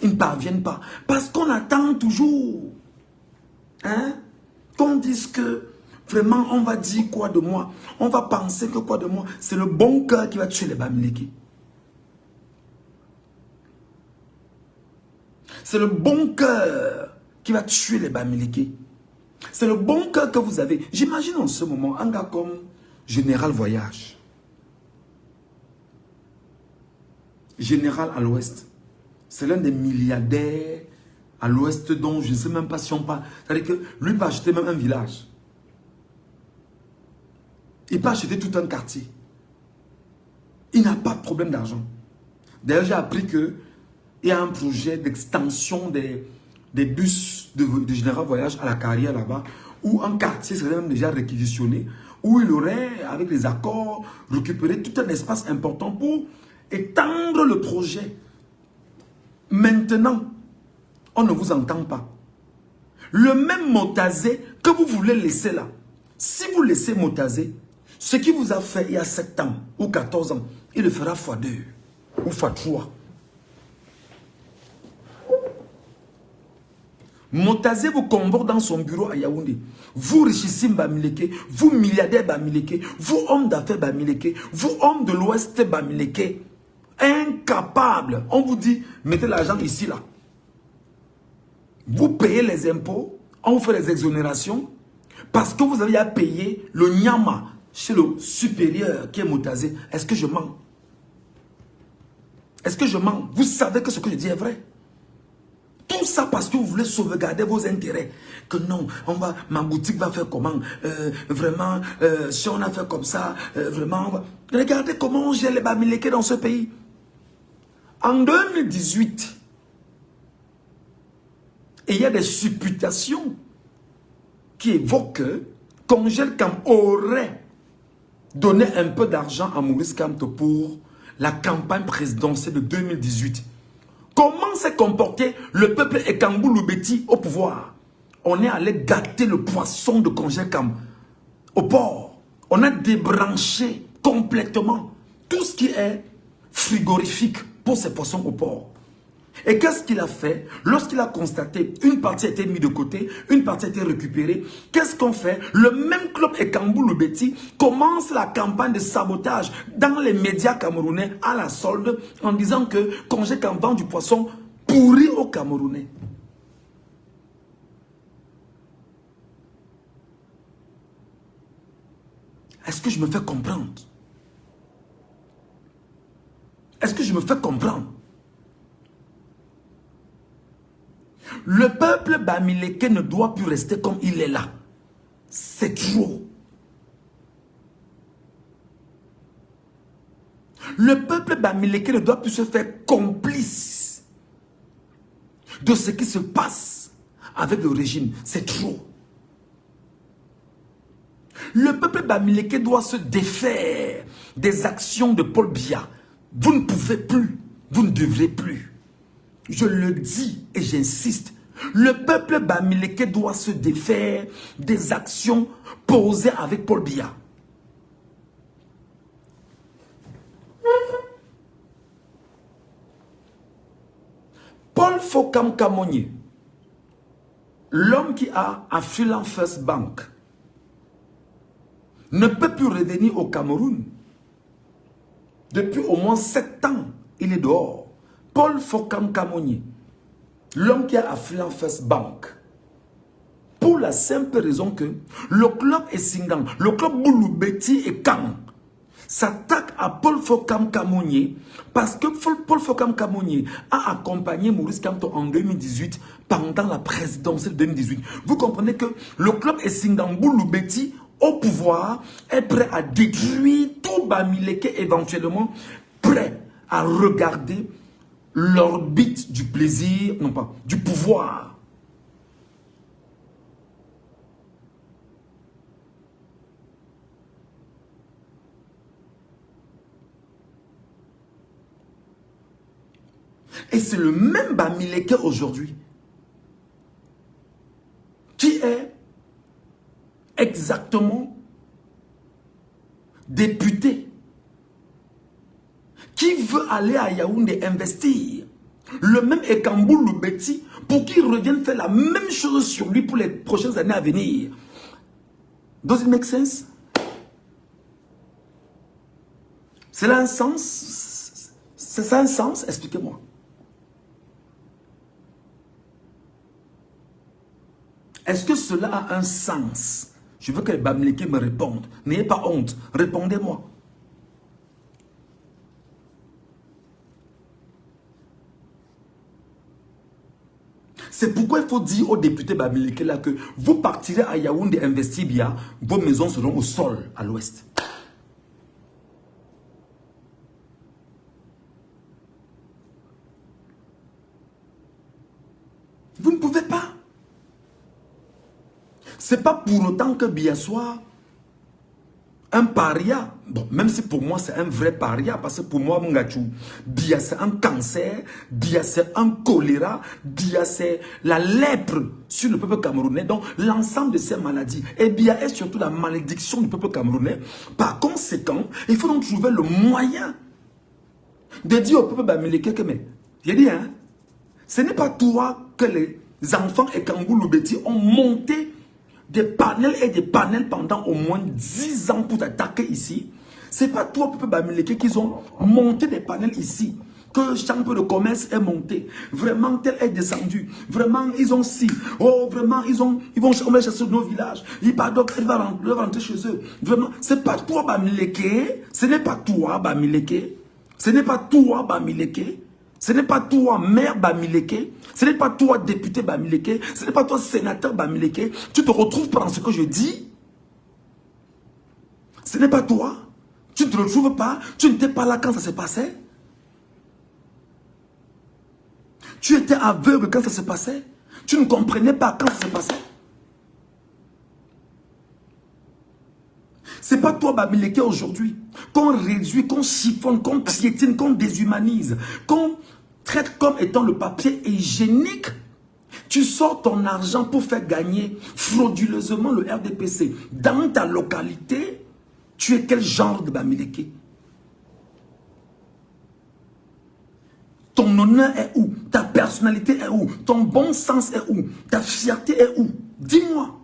ils ne parviennent pas. Parce qu'on attend toujours. Hein? Qu'on dise que vraiment on va dire quoi de moi? On va penser que quoi de moi? C'est le bon cœur qui va tuer les Bamileke. C'est le bon cœur qui va tuer les Bamileke. C'est le bon cœur que vous avez. J'imagine en ce moment un gars comme Général Voyage. Général à l'ouest. C'est l'un des milliardaires à l'ouest dont je ne sais même pas si on parle. C'est-à-dire que lui peut acheter même un village. Il peut acheter tout un quartier. Il n'a pas de problème d'argent. D'ailleurs, j'ai appris qu'il y a un projet d'extension des bus de Général Voyage à la carrière là-bas, où un quartier serait même déjà réquisitionné, où il aurait, avec les accords, récupéré tout un espace important pour étendre le projet. Maintenant, on ne vous entend pas. Le même Motazé que vous voulez laisser là, si vous laissez Motazé, ce qu'il vous a fait il y a 7 ans ou 14 ans, il le fera x2 ou x3. Motazé vous convoque dans son bureau à Yaoundé. Vous richissime Bamileke, vous milliardaire Bamileke, vous homme d'affaires Bamileke, vous homme de l'Ouest Bamileke, incapable. On vous dit, mettez l'argent ici, là. Vous payez les impôts, on fait les exonérations, parce que vous avez à payer le nyama chez le supérieur qui est Motazé. Est-ce que je mens? Est-ce que je mens? Vous savez que ce que je dis est vrai. Tout ça parce que vous voulez sauvegarder vos intérêts. Que non, ma boutique va faire comment? Vraiment, si on a fait comme ça, vraiment... Regardez comment on gère les Bamileke dans ce pays. En 2018, il y a des supputations qui évoquent que Congel Kam aurait donné un peu d'argent à Maurice Kamto pour la campagne présidentielle de 2018. Comment s'est comporté le peuple Ekambou Loubeti au pouvoir? On est allé gâter le poisson de Congel Kam au port. On a débranché complètement tout ce qui est frigorifique pour ces poissons au port. Et qu'est-ce qu'il a fait? Lorsqu'il a constaté une partie a été mise de côté, une partie a été récupérée, qu'est-ce qu'on fait? Le même club Ekambou Loubeti commence la campagne de sabotage dans les médias camerounais à la solde en disant que Congel Kam vend du poisson pourri aux Camerounais. Est-ce que je me fais comprendre? Est-ce que je me fais comprendre? Le peuple Bamileke ne doit plus rester comme il est là. C'est trop. Le peuple Bamileke ne doit plus se faire complice de ce qui se passe avec le régime. C'est trop. Le peuple Bamileke doit se défaire des actions de Paul Biya. Vous ne pouvez plus. Vous ne devrez plus. Je le dis et j'insiste. Le peuple Bamileke doit se défaire des actions posées avec Paul Biya. Paul Fokam Kamonier, l'homme qui a Affluent First Bank, ne peut plus revenir au Cameroun. Depuis au moins 7 ans, il est dehors. Paul Fokam Kamonier, l'homme qui a Affluent First Bank, pour la simple raison que le club Essingam, le club Bouloubeti et Kang s'attaque à Paul Fokam Kamonier parce que Paul Fokam Kamonier a accompagné Maurice Kamto en 2018 pendant la présidentielle 2018. Vous comprenez que le club Essingam Bouloubeti au pouvoir est prêt à détruire tout Bamileke éventuellement, prêt à regarder l'orbite du plaisir, non pas, du pouvoir. Et c'est le même Bamileke aujourd'hui qui est exactement député, qui veut aller à Yaoundé investir. Le même Ekambou Loubeti pour qu'il revienne faire la même chose sur lui pour les prochaines années à venir. Does it make sense? C'est un sens? C'est ça un sens? Expliquez-moi. Est-ce que cela a un sens? Je veux que les Bamileke me répondent. N'ayez pas honte. Répondez-moi. C'est pourquoi il faut dire aux députés Bamileke là que vous partirez à Yaoundé investir bien, vos maisons seront au sol à l'ouest. Vous ne pouvez pas. C'est pas pour autant que Biya soit un paria. Bon, même si pour moi c'est un vrai paria, parce que pour moi, Mungachou, Biya c'est un cancer, Biya c'est un choléra, Biya c'est la lèpre sur le peuple camerounais. Donc l'ensemble de ces maladies. Et Biya est surtout la malédiction du peuple camerounais. Par conséquent, il faut donc trouver le moyen de dire au peuple Bamileke que, mais, j'ai dit, hein, ce n'est pas toi que les enfants et Kambou-Loubeti ont monté des panels et des panels pendant au moins 10 ans pour t'attaquer ici. C'est pas toi, Peuple Bamileke, qu'ils ont monté des panels ici. Que chambre de commerce est monté. Vraiment, tel est descendu. Vraiment, ils ont si. Oh, vraiment, ils vont chasser nos villages. Ils doivent rentrer chez eux. Vraiment, c'est pas toi, Bamileke. Ce n'est pas toi, Bamileke. Ce n'est pas toi, Bamileke. Ce n'est pas toi, maire Bamileke. Ce n'est pas toi, député Bamileke. Ce n'est pas toi, sénateur Bamileke. Tu te retrouves pas dans ce que je dis. Ce n'est pas toi. Tu ne te retrouves pas. Tu n'étais pas là quand ça s'est passé. Tu étais aveugle quand ça se passait. Tu ne comprenais pas quand ça se passait. C'est pas toi, Bamileke, aujourd'hui, qu'on réduit, qu'on chiffonne, qu'on piétine, qu'on déshumanise, qu'on traite comme étant le papier hygiénique. Tu sors ton argent pour faire gagner frauduleusement le RDPC. Dans ta localité, tu es quel genre de Bamileke? Ton honneur est où? Ta personnalité est où? Ton bon sens est où? Ta fierté est où? Dis-moi.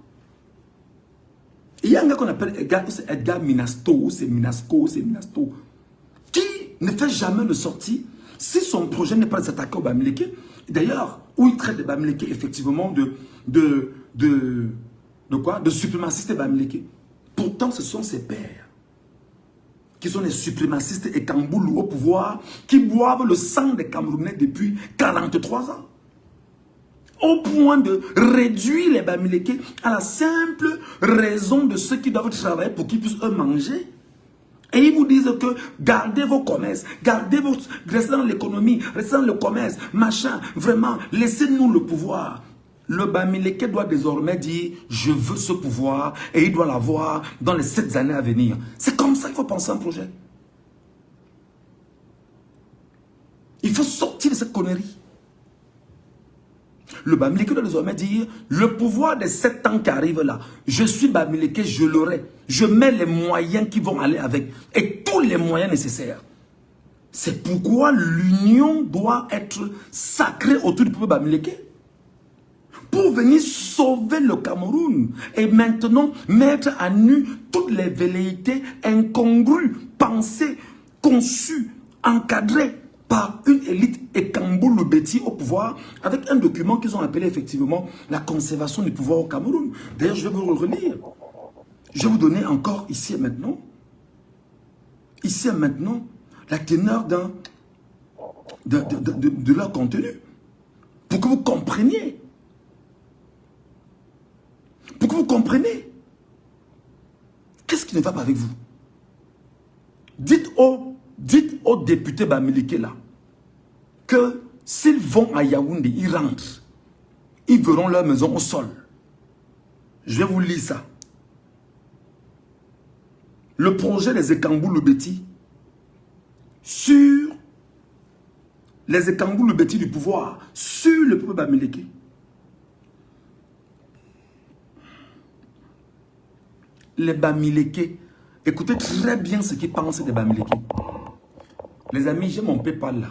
Il y a un gars qu'on appelle Edgar Minasto, c'est Minasco, c'est Minasto, qui ne fait jamais de sortie si son projet n'est pas de s'attaquer au Bamileke. D'ailleurs, où il traite les Bamileke effectivement de suprémacistes Bamileke. Pourtant, ce sont ses pairs qui sont les suprémacistes et Kamboulou au pouvoir, qui boivent le sang des Camerounais depuis 43 ans. Au point de réduire les Bamileke à la simple raison de ceux qui doivent travailler pour qu'ils puissent eux manger. Et ils vous disent que gardez vos commerces, restez dans l'économie, restez dans le commerce, machin, vraiment, laissez-nous le pouvoir. Le Bamileke doit désormais dire, je veux ce pouvoir, et il doit l'avoir dans les 7 années à venir. C'est comme ça qu'il faut penser un projet. Il faut sortir de cette connerie. Le Bamileke doit désormais dire, le pouvoir des 7 ans qui arrivent là, je suis Bamileke, je l'aurai. Je mets les moyens qui vont aller avec, et tous les moyens nécessaires. C'est pourquoi l'union doit être sacrée autour du peuple Bamileke. Pour venir sauver le Cameroun et maintenant mettre à nu toutes les velléités incongrues, pensées, conçues, encadrées par une élite et Kambou-Loubeti au pouvoir avec un document qu'ils ont appelé effectivement la conservation du pouvoir au Cameroun. D'ailleurs, je vais vous le relire. Je vais vous donner encore ici et maintenant la teneur de leur contenu pour que vous compreniez. Pour que vous compreniez. Qu'est-ce qui ne va pas avec vous? Dites aux députés Bamileke là que s'ils vont à Yaoundé, ils rentrent. Ils verront leur maison au sol. Je vais vous lire ça. Le projet des Ekambou-Loubeti sur les Ekambou-Loubeti du pouvoir sur le peuple Bamileke. Les Bamileke, écoutez très bien ce qu'ils pensent des Bamileke. Les amis, j'ai mon PayPal là.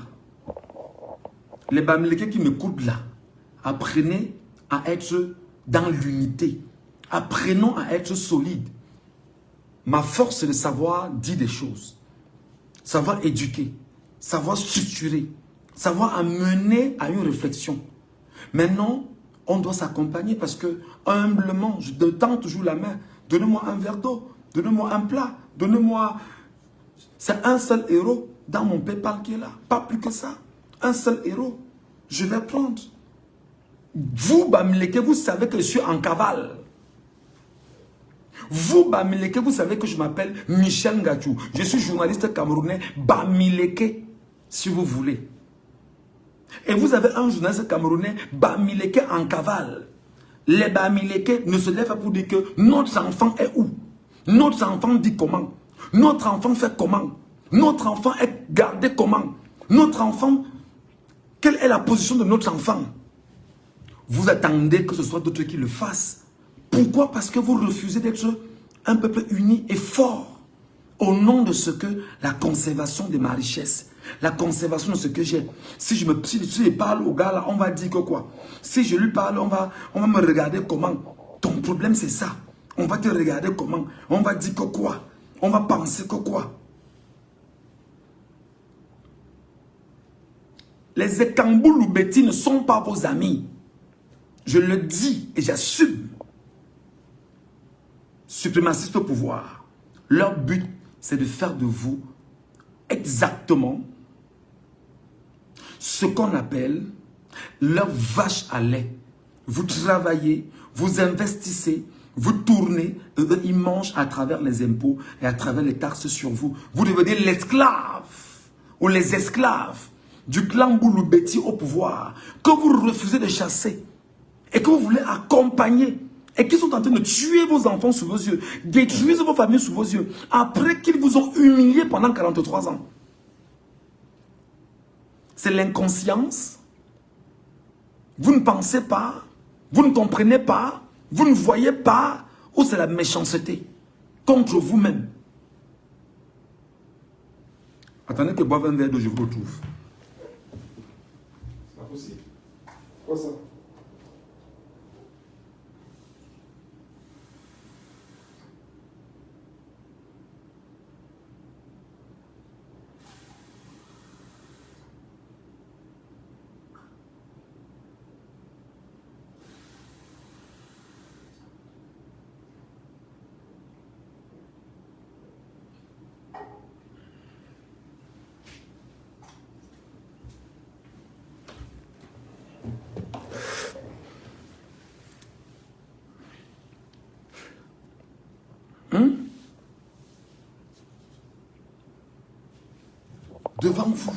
Les Bamileke qui m'écoutent là, apprenez à être dans l'unité. Apprenons à être solides. Ma force, c'est de savoir dire des choses. Savoir éduquer. Savoir structurer. Savoir amener à une réflexion. Maintenant, on doit s'accompagner parce que, humblement, je tends toujours la main. Donnez-moi un verre d'eau, donnez-moi un plat, donnez-moi... C'est un seul euro dans mon PayPal qui est là. Pas plus que ça. Un seul euro. Je vais prendre. Vous, Bamileke, vous savez que je suis en cavale. Vous, Bamileke, vous savez que je m'appelle Michel Ngachou. Je suis journaliste camerounais Bamileke, si vous voulez. Et vous avez un journaliste camerounais Bamileke en cavale. Les Bamileke ne se lèvent pas pour dire que notre enfant est où? Notre enfant dit comment? Notre enfant fait comment? Notre enfant est gardé comment? Notre enfant, quelle est la position de notre enfant? Vous attendez que ce soit d'autres qui le fassent. Pourquoi? Parce que vous refusez d'être un peuple uni et fort. Au nom de ce que la conservation de ma richesse, la conservation de ce que j'ai. Si je parle au gars là, on va dire que quoi? Si je lui parle, on va me regarder comment? Ton problème c'est ça. On va te regarder comment? On va dire que quoi? On va penser que quoi? Les Ekambulu Betty ne sont pas vos amis. Je le dis et j'assume. Suprémacistes au pouvoir. Leur but, c'est de faire de vous exactement ce qu'on appelle leur vache à lait. Vous travaillez, vous investissez, vous tournez, ils mangent à travers les impôts et à travers les taxes sur vous. Vous devenez l'esclave ou les esclaves du clan Bouloubeti au pouvoir que vous refusez de chasser et que vous voulez accompagner et qui sont en train de tuer vos enfants sous vos yeux, détruire vos familles sous vos yeux, après qu'ils vous ont humilié pendant 43 ans. C'est l'inconscience. Vous ne pensez pas, vous ne comprenez pas, vous ne voyez pas, ou c'est la méchanceté contre vous-même. Attendez que je boive un verre d'eau, je vous retrouve. C'est pas possible. Quoi ça? Devant vous.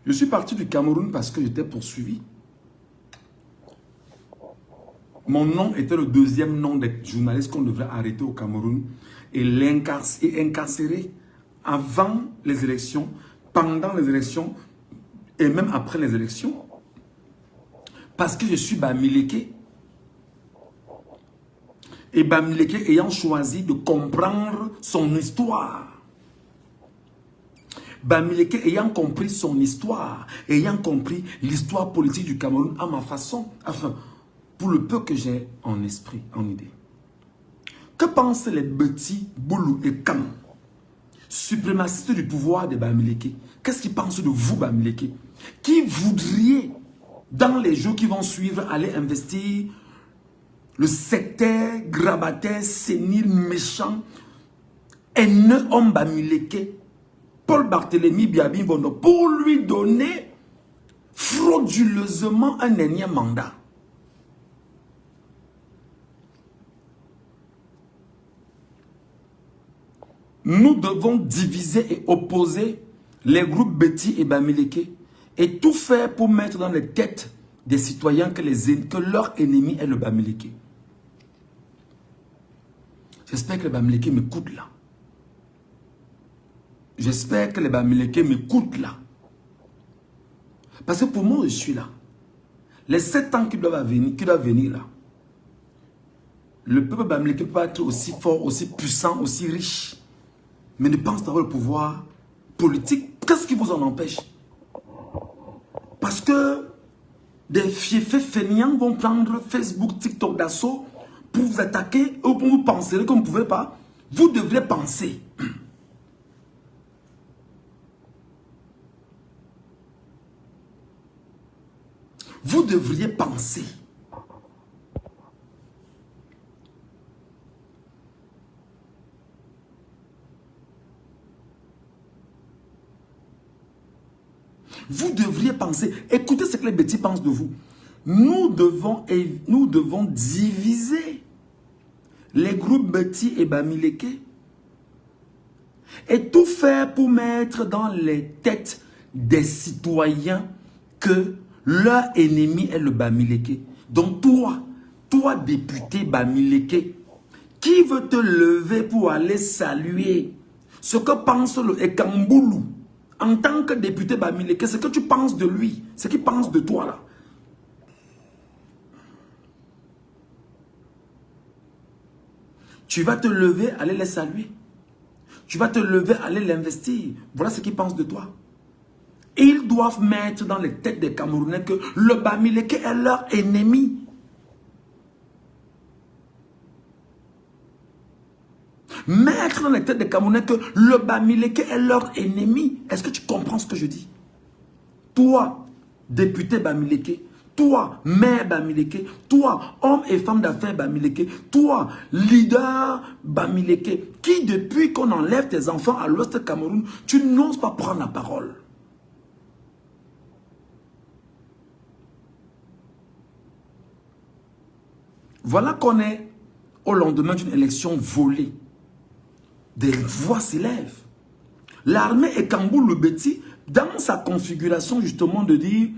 Je suis parti du Cameroun parce que j'étais poursuivi. Mon nom était le deuxième nom des journalistes qu'on devrait arrêter au Cameroun et incarcérer avant les élections, pendant les élections et même après les élections. Parce que je suis Bamileke. Et Bamileke ayant choisi de comprendre son histoire. Bamileke ayant compris son histoire, ayant compris l'histoire politique du Cameroun à ma façon, enfin, pour le peu que j'ai en esprit, en idée. Que pensent les petits Boulou et Kam, suprémacistes du pouvoir de Bamileke? Qu'est-ce qu'ils pensent de vous, Bamileke? Qui voudriez, dans les jours qui vont suivre, aller investir le secteur grabataire, sénile, méchant, haineux homme Bamileke, Paul Barthélemy Biabi Bondo, pour lui donner frauduleusement un énième mandat. Nous devons diviser et opposer les groupes Betty et Bamileke et tout faire pour mettre dans les têtes des citoyens que leur ennemi est le Bamileke. J'espère que les Bamileke m'écoutent là. J'espère que les Bamileke m'écoutent là. Parce que pour moi, je suis là. Les 7 ans qui doivent venir là, le peuple Bamileke peut être aussi fort, aussi puissant, aussi riche, mais ne pense pas avoir le pouvoir politique. Qu'est-ce qui vous en empêche? Parce que des fiefs fainéants vont prendre Facebook, TikTok d'assaut pour vous attaquer ou pour vous penser que vous ne pouvez pas. Vous devrez penser. Vous devriez penser. Vous devriez penser. Écoutez ce que les bêtis pensent de vous. Nous devons diviser les groupes Betty et Bamileke et tout faire pour mettre dans les têtes des citoyens que leur ennemi est le Bamileke. Donc toi député Bamileke, qui veut te lever pour aller saluer ce que pense le Ekambulu en tant que député Bamileke, ce que tu penses de lui, ce qu'il pense de toi là. Tu vas te lever, aller les saluer. Tu vas te lever, aller l'investir. Voilà ce qu'ils pensent de toi. Et ils doivent mettre dans les têtes des Camerounais que le Bamileke est leur ennemi. Mettre dans les têtes des Camerounais que le Bamileke est leur ennemi. Est-ce que tu comprends ce que je dis? Toi, député Bamileke, toi, maire Bamileke, toi, homme et femme d'affaires Bamileke, toi, leader Bamileke, qui depuis qu'on enlève tes enfants à l'ouest Cameroun, tu n'oses pas prendre la parole. Voilà qu'on est au lendemain d'une élection volée. Des voix s'élèvent. L'armée et Kambou-Lubeti, dans sa configuration justement de dire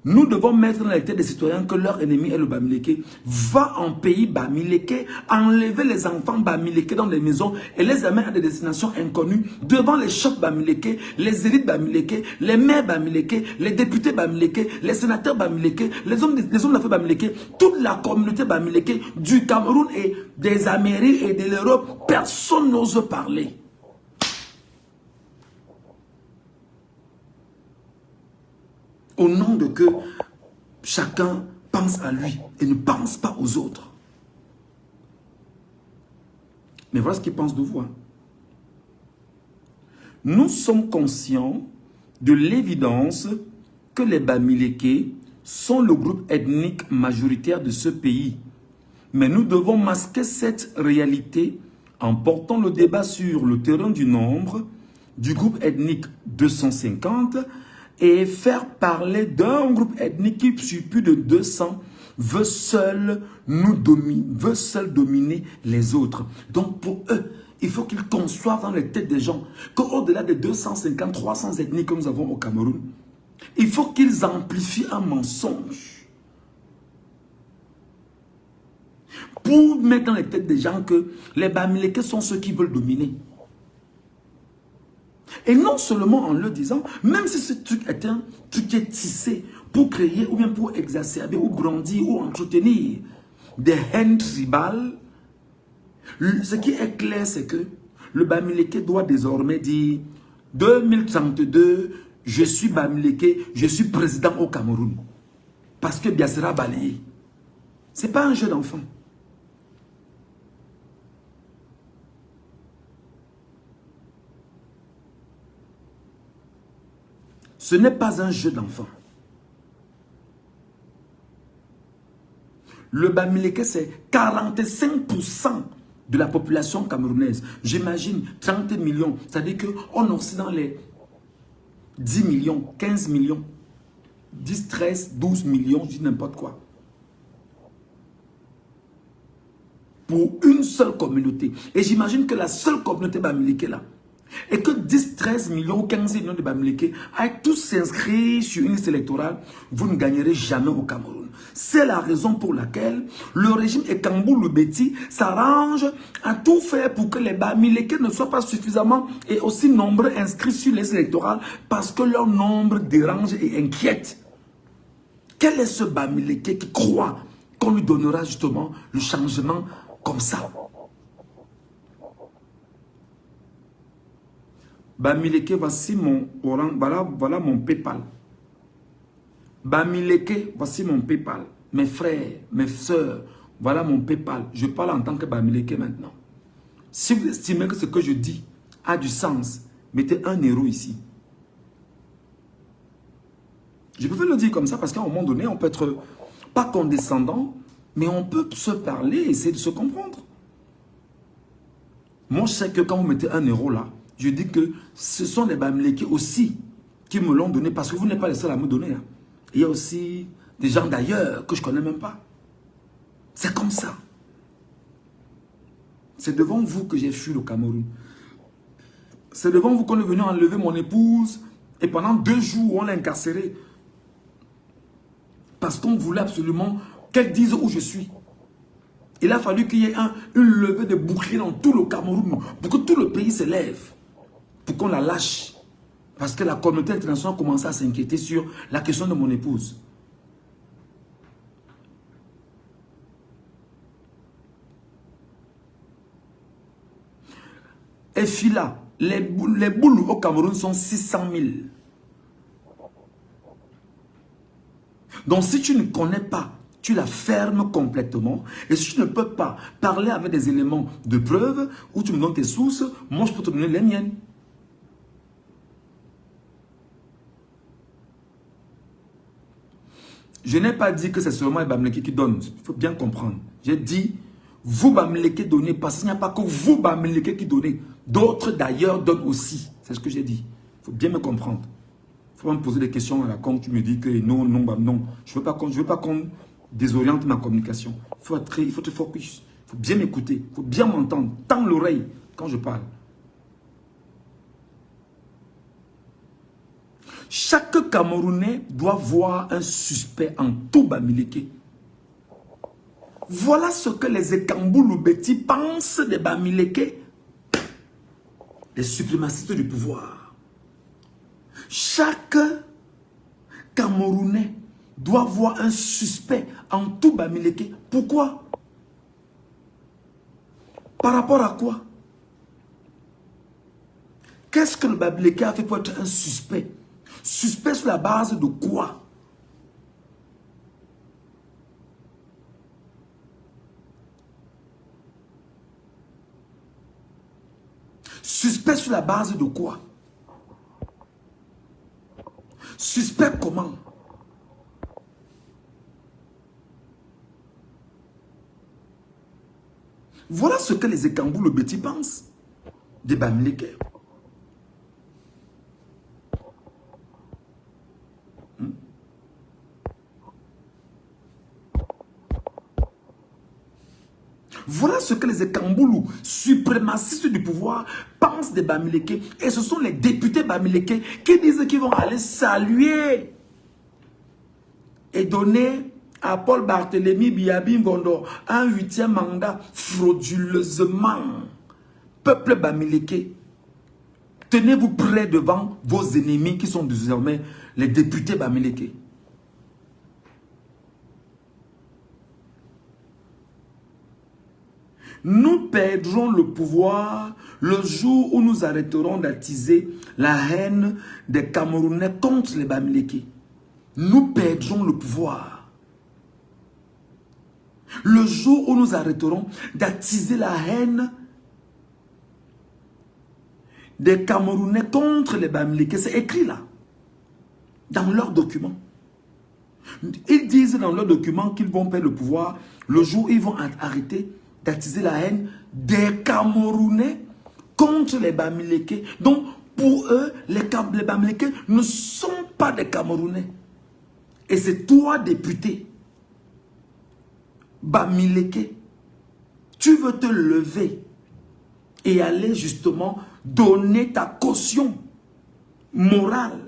nous devons mettre dans la tête des citoyens que leur ennemi est le Bamileke, va en pays Bamileke, enlever les enfants Bamileke dans des maisons et les amener à des destinations inconnues devant les chefs Bamileke, les élites Bamileke, les maires Bamileke, les députés Bamileke, les sénateurs Bamileke, les hommes d'affaires Bamileke, toute la communauté Bamileke du Cameroun et des Amériques et de l'Europe. Personne n'ose parler. Au nom de que chacun pense à lui et ne pense pas aux autres. Mais voilà ce qu'ils pensent de vous. Nous sommes conscients de l'évidence que les Bamileke sont le groupe ethnique majoritaire de ce pays. Mais nous devons masquer cette réalité en portant le débat sur le terrain du nombre du groupe ethnique 250 et faire parler d'un groupe ethnique qui, sur plus de 200, veut seul dominer les autres. Donc pour eux, il faut qu'ils conçoivent dans les têtes des gens qu'au-delà des 250, 300 ethnies que nous avons au Cameroun, il faut qu'ils amplifient un mensonge pour mettre dans les têtes des gens que les Bamileke sont ceux qui veulent dominer. Et non seulement en le disant, même si ce truc est un truc qui est tissé pour créer ou bien pour exacerber ou grandir ou entretenir des haines tribales, ce qui est clair, c'est que le Bamileke doit désormais dire 2032, je suis Bamileke, je suis président au Cameroun. Parce que Biafra balayé. Ce n'est pas un jeu d'enfant. Ce n'est pas un jeu d'enfant. Le Bamileke, c'est 45% de la population camerounaise. J'imagine 30 millions. C'est-à-dire qu'on est aussi dans les 10 millions, 15 millions, 10, 13, 12 millions, je dis n'importe quoi. Pour une seule communauté. Et j'imagine que la seule communauté Bamileke là, et que 10, 13 millions ou 15 millions de Bamileke aillent tous s'inscrire sur une liste électorale, vous ne gagnerez jamais au Cameroun. C'est la raison pour laquelle le régime Ekambou-Lubeti s'arrange à tout faire pour que les Bamileke ne soient pas suffisamment et aussi nombreux inscrits sur les listes électorales parce que leur nombre dérange et inquiète. Quel est ce Bamileke qui croit qu'on lui donnera justement le changement comme ça? Bamileke, voici mon orange, voilà mon PayPal. Bamileke, voici mon PayPal. Mes frères, mes soeurs, voilà mon PayPal. Je parle en tant que Bamileke maintenant. Si vous estimez que ce que je dis a du sens, mettez un euro ici. Je peux le dire comme ça parce qu'à un moment donné, on peut être pas condescendant, mais on peut se parler et essayer de se comprendre. Moi, je sais que quand vous mettez un euro là, je dis que ce sont les Bamileke aussi qui me l'ont donné parce que vous n'êtes pas les seuls à me donner. Hein. Il y a aussi des gens d'ailleurs que je ne connais même pas. C'est comme ça. C'est devant vous que j'ai fui le Cameroun. C'est devant vous qu'on est venu enlever mon épouse et pendant 2 jours on l'a incarcérée. Parce qu'on voulait absolument qu'elle dise où je suis. Il a fallu qu'il y ait une levée de boucliers dans tout le Cameroun pour que tout le pays se lève. Pour qu'on la lâche. Parce que la communauté internationale commençait à s'inquiéter sur la question de mon épouse. et Fila, les boules au Cameroun sont 600 000. Donc si tu ne connais pas, tu la fermes complètement. Et si tu ne peux pas parler avec des éléments de preuve, ou tu me donnes tes sources, moi je peux te donner les miennes. Je n'ai pas dit que c'est seulement les Bamileke qui donnent. Il faut bien comprendre. J'ai dit, vous Bamileke donnez, parce qu'il n'y a pas que vous Bamileke qui donnez. D'autres d'ailleurs donnent aussi. C'est ce que j'ai dit. Il faut bien me comprendre. Il faut pas me poser des questions à la con. Tu me dis que non, non, bah non. Je ne veux pas qu'on désoriente ma communication. Il faut te focus. Il faut bien m'écouter. Il faut bien m'entendre. Tends l'oreille quand je parle. Chaque Camerounais doit voir un suspect en tout Bamileke. Voilà ce que les Ekambouloubeti pensent des Bamileke, les suprémacistes du pouvoir. Chaque Camerounais doit voir un suspect en tout Bamileke. Pourquoi? Par rapport à quoi? Qu'est-ce que le Bamileke a fait pour être un suspect? Suspect sur la base de quoi? Suspect sur la base de quoi? Suspect comment? Voilà ce que les Ekambouloubeti pensent des Bamileke. Voilà ce que les Ekamboulou, suprémacistes du pouvoir, pensent des Bamileke. Et ce sont les députés Bamileke qui disent qu'ils vont aller saluer et donner à Paul Barthélémy Biabi Ngondo un 8e mandat frauduleusement. Peuple Bamileke, tenez-vous prêts devant vos ennemis qui sont désormais les députés Bamileke. Nous perdrons le pouvoir le jour où nous arrêterons d'attiser la haine des Camerounais contre les Bamileke. Nous perdrons le pouvoir. Le jour où nous arrêterons d'attiser la haine des Camerounais contre les Bamileke. C'est écrit là, dans leurs documents. Ils disent dans leurs documents qu'ils vont perdre le pouvoir le jour où ils vont arrêter d'attiser la haine des Camerounais contre les Bamileke. Donc, pour eux, les Bamileke ne sont pas des Camerounais. Et c'est toi, député, Bamileke, tu veux te lever et aller justement donner ta caution morale,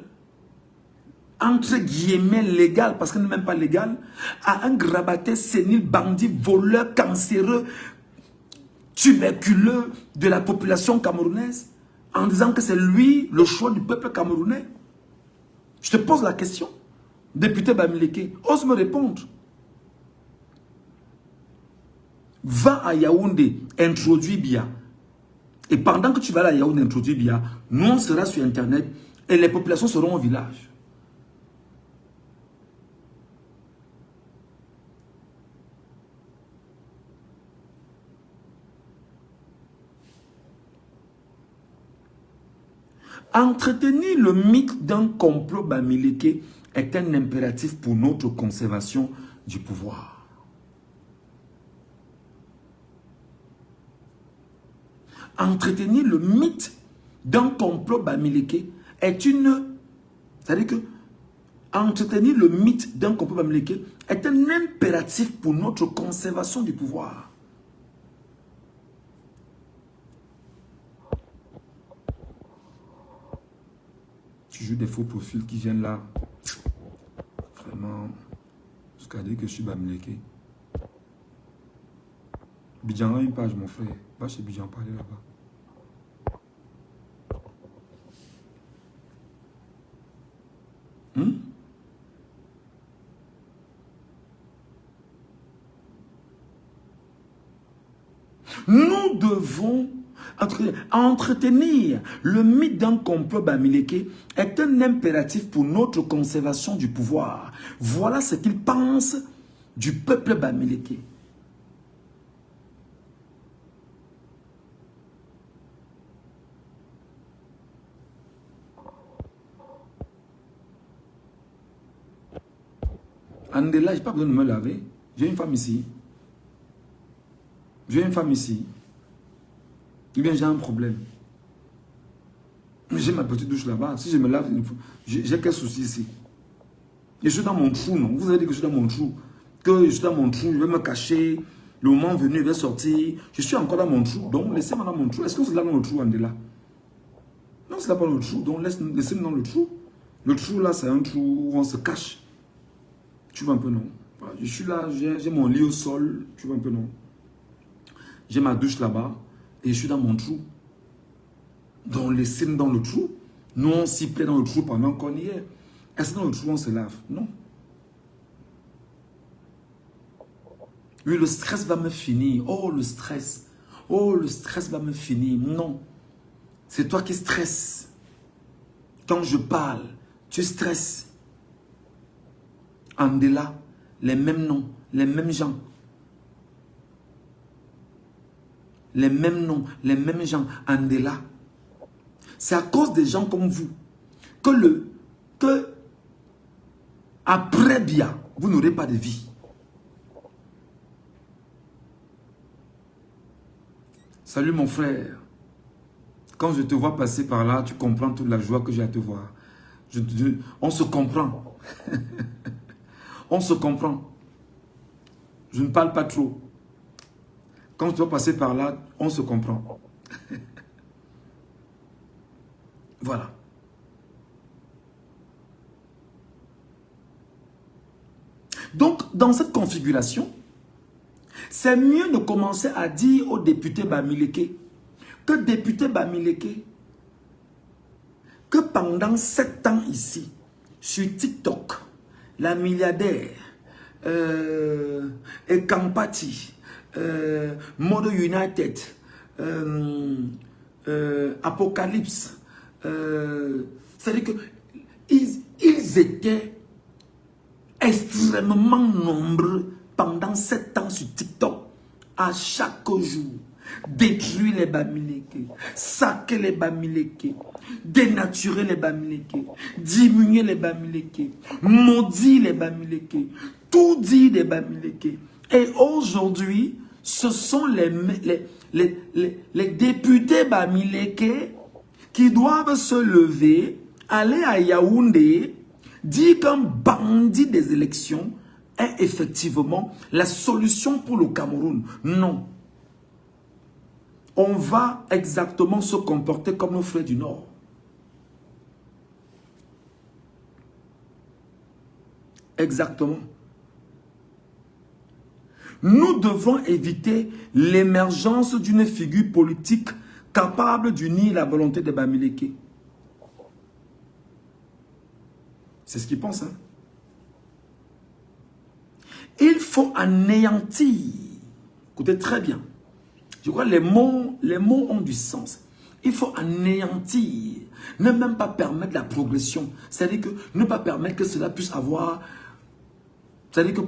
entre guillemets légal, parce qu'elle n'est même pas légale, à un grabaté sénile, bandit, voleur, cancéreux, tuberculeux de la population camerounaise, en disant que c'est lui le choix du peuple camerounais. Je te pose la question, député Bamileke, ose me répondre. Va à Yaoundé, introduis Bia. Et pendant que tu vas à Yaoundé, introduis Bia, nous on sera sur Internet et les populations seront au village. Entretenir le mythe d'un complot Bamileke est un impératif pour notre conservation du pouvoir. Entretenir le mythe d'un complot Bamileke est une... C'est-à-dire que entretenir le mythe d'un complot Bamileke est un impératif pour notre conservation du pouvoir. Tu joues des faux profils qui viennent là. Vraiment. Jusqu'à dire que je suis Bamileke. Bidjan a une page, mon frère. Va chez Bidjan parler là-bas. Nous devons Entretenir le mythe d'un complot Bamileke est un impératif pour notre conservation du pouvoir. Voilà ce qu'il pense du peuple Bamileke. Andela, je n'ai pas besoin de me laver. J'ai une femme ici. J'ai une femme ici. Ou bien j'ai un problème. J'ai ma petite douche là-bas. Si je me lave, j'ai quel souci ici? Je suis dans mon trou, non? Vous avez dit que je suis dans mon trou. Que je suis dans mon trou, je vais me cacher. Le moment venu, je vais sortir. Je suis encore dans mon trou. Donc, laissez-moi dans mon trou. Est-ce que vous êtes là dans le trou, Andela? Non, c'est là pas dans le trou. Donc, laissez-moi dans le trou. Le trou là, c'est un trou où on se cache. Tu vois un peu, non? Je suis là, j'ai mon lit au sol. Tu vois un peu, non? J'ai ma douche là-bas. Et je suis dans mon trou. Donc, laissez-moi dans le trou. Nous, on s'y plaît dans le trou pendant qu'on y est. Est-ce que dans le trou, on se lave? Non. Oui, le stress va me finir. Oh, le stress. Oh, le stress va me finir. Non. C'est toi qui stresses. Quand je parle, tu stresses. Andela, les mêmes noms, les mêmes gens. Les mêmes noms, les mêmes gens. Andela. C'est à cause des gens comme vous que après bien, vous n'aurez pas de vie. Salut mon frère. Quand je te vois passer par là, tu comprends toute la joie que j'ai à te voir. On se comprend. On se comprend. Je ne parle pas trop. Quand je te vois passer par là, on se comprend. Voilà. Donc, dans cette configuration, c'est mieux de commencer à dire aux députés Bamileke que député Bamileke, que pendant 7 ans ici, sur TikTok, la milliardaire, Kampati, Modo United, Apocalypse, c'est-à-dire qu'ils étaient extrêmement nombreux pendant 7 ans sur TikTok, à chaque jour. Détruire les Bamileke, saquer les Bamileke, dénaturer les Bamileke, diminuer les Bamileke, maudire les Bamileke, tout dire des Bamileke. Et aujourd'hui, ce sont les députés Bamileke qui doivent se lever, aller à Yaoundé, dire qu'un bandit des élections est effectivement la solution pour le Cameroun. Non. On va exactement se comporter comme nos frères du Nord. Exactement. Nous devons éviter l'émergence d'une figure politique capable d'unir la volonté des Bamileke. C'est ce qu'ils pensent. Hein? Il faut anéantir. Écoutez très bien. Je crois que les mots ont du sens. Il faut anéantir. Ne même pas permettre la progression. C'est-à-dire que ne pas permettre que cela puisse avoir... C'est-à-dire que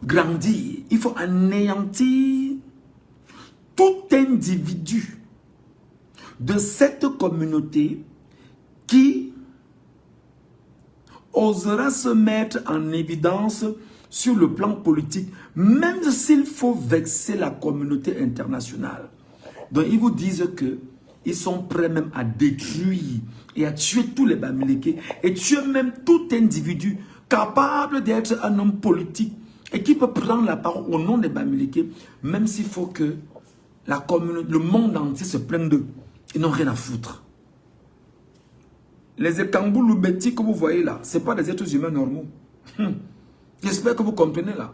grandir. Il faut anéantir tout individu de cette communauté qui osera se mettre en évidence sur le plan politique, même s'il faut vexer la communauté internationale. Donc ils vous disent que ils sont prêts même à détruire et à tuer tous les Bamileke et tuer même tout individu capable d'être un homme politique et qui peut prendre la parole au nom des Bamileke, même s'il faut que la communauté, le monde entier se plaigne d'eux. Ils n'ont rien à foutre. Les Ekambou Loubeti que vous voyez là, ce n'est pas des êtres humains normaux. J'espère que vous comprenez là.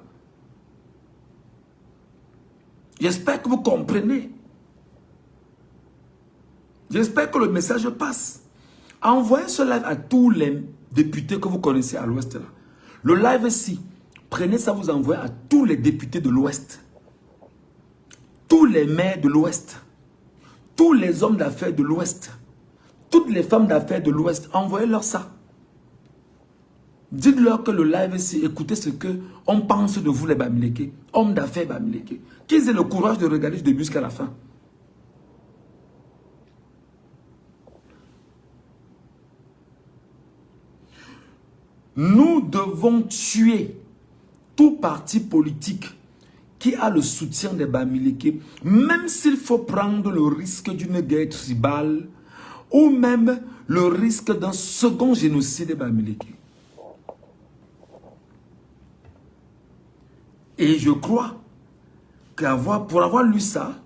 J'espère que vous comprenez. J'espère que le message passe. Envoyez ce live à tous les députés que vous connaissez à l'ouest là. Le live ici, prenez ça, vous envoyez à tous les députés de l'ouest. Tous les maires de l'ouest. tous les hommes d'affaires de l'Ouest, toutes les femmes d'affaires de l'Ouest, envoyez-leur ça. Dites-leur que le live ici, écoutez ce que on pense de vous les Bamileke, hommes d'affaires Bamileke. Qu'ils aient le courage de regarder du début jusqu'à la fin. Nous devons tuer tout parti politique qui a le soutien des Bamileke, même s'il faut prendre le risque d'une guerre tribale ou même le risque d'un second génocide des Bamileke. Et je crois pour avoir lu ça,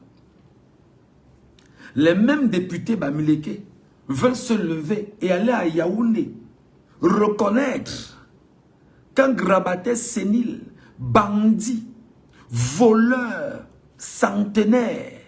les mêmes députés Bamileke veulent se lever et aller à Yaoundé, reconnaître qu'un grabataire sénile, bandit, voleur, centenaire,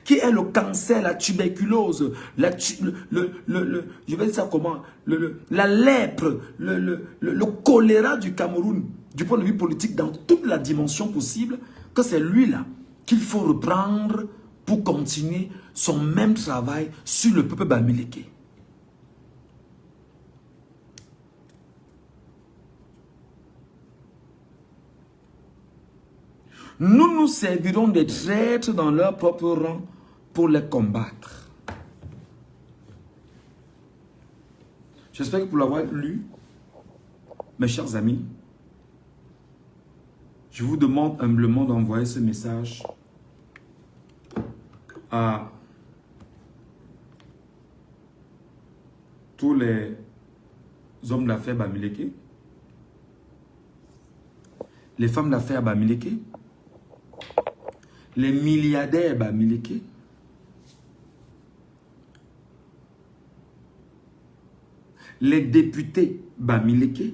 qui est le cancer, la tuberculose, je vais dire ça comment, la lèpre, le choléra du Cameroun, du point de vue politique, dans toute la dimension possible, que c'est lui-là qu'il faut reprendre pour continuer son même travail sur le peuple Bamileke. Nous nous servirons des traîtres dans leur propre rang pour les combattre. J'espère que pour l'avoir lu, mes chers amis, je vous demande humblement d'envoyer ce message à tous les hommes d'affaires Bamileke, les femmes d'affaires Bamileke, les milliardaires Bamileke, les députés Bamileke,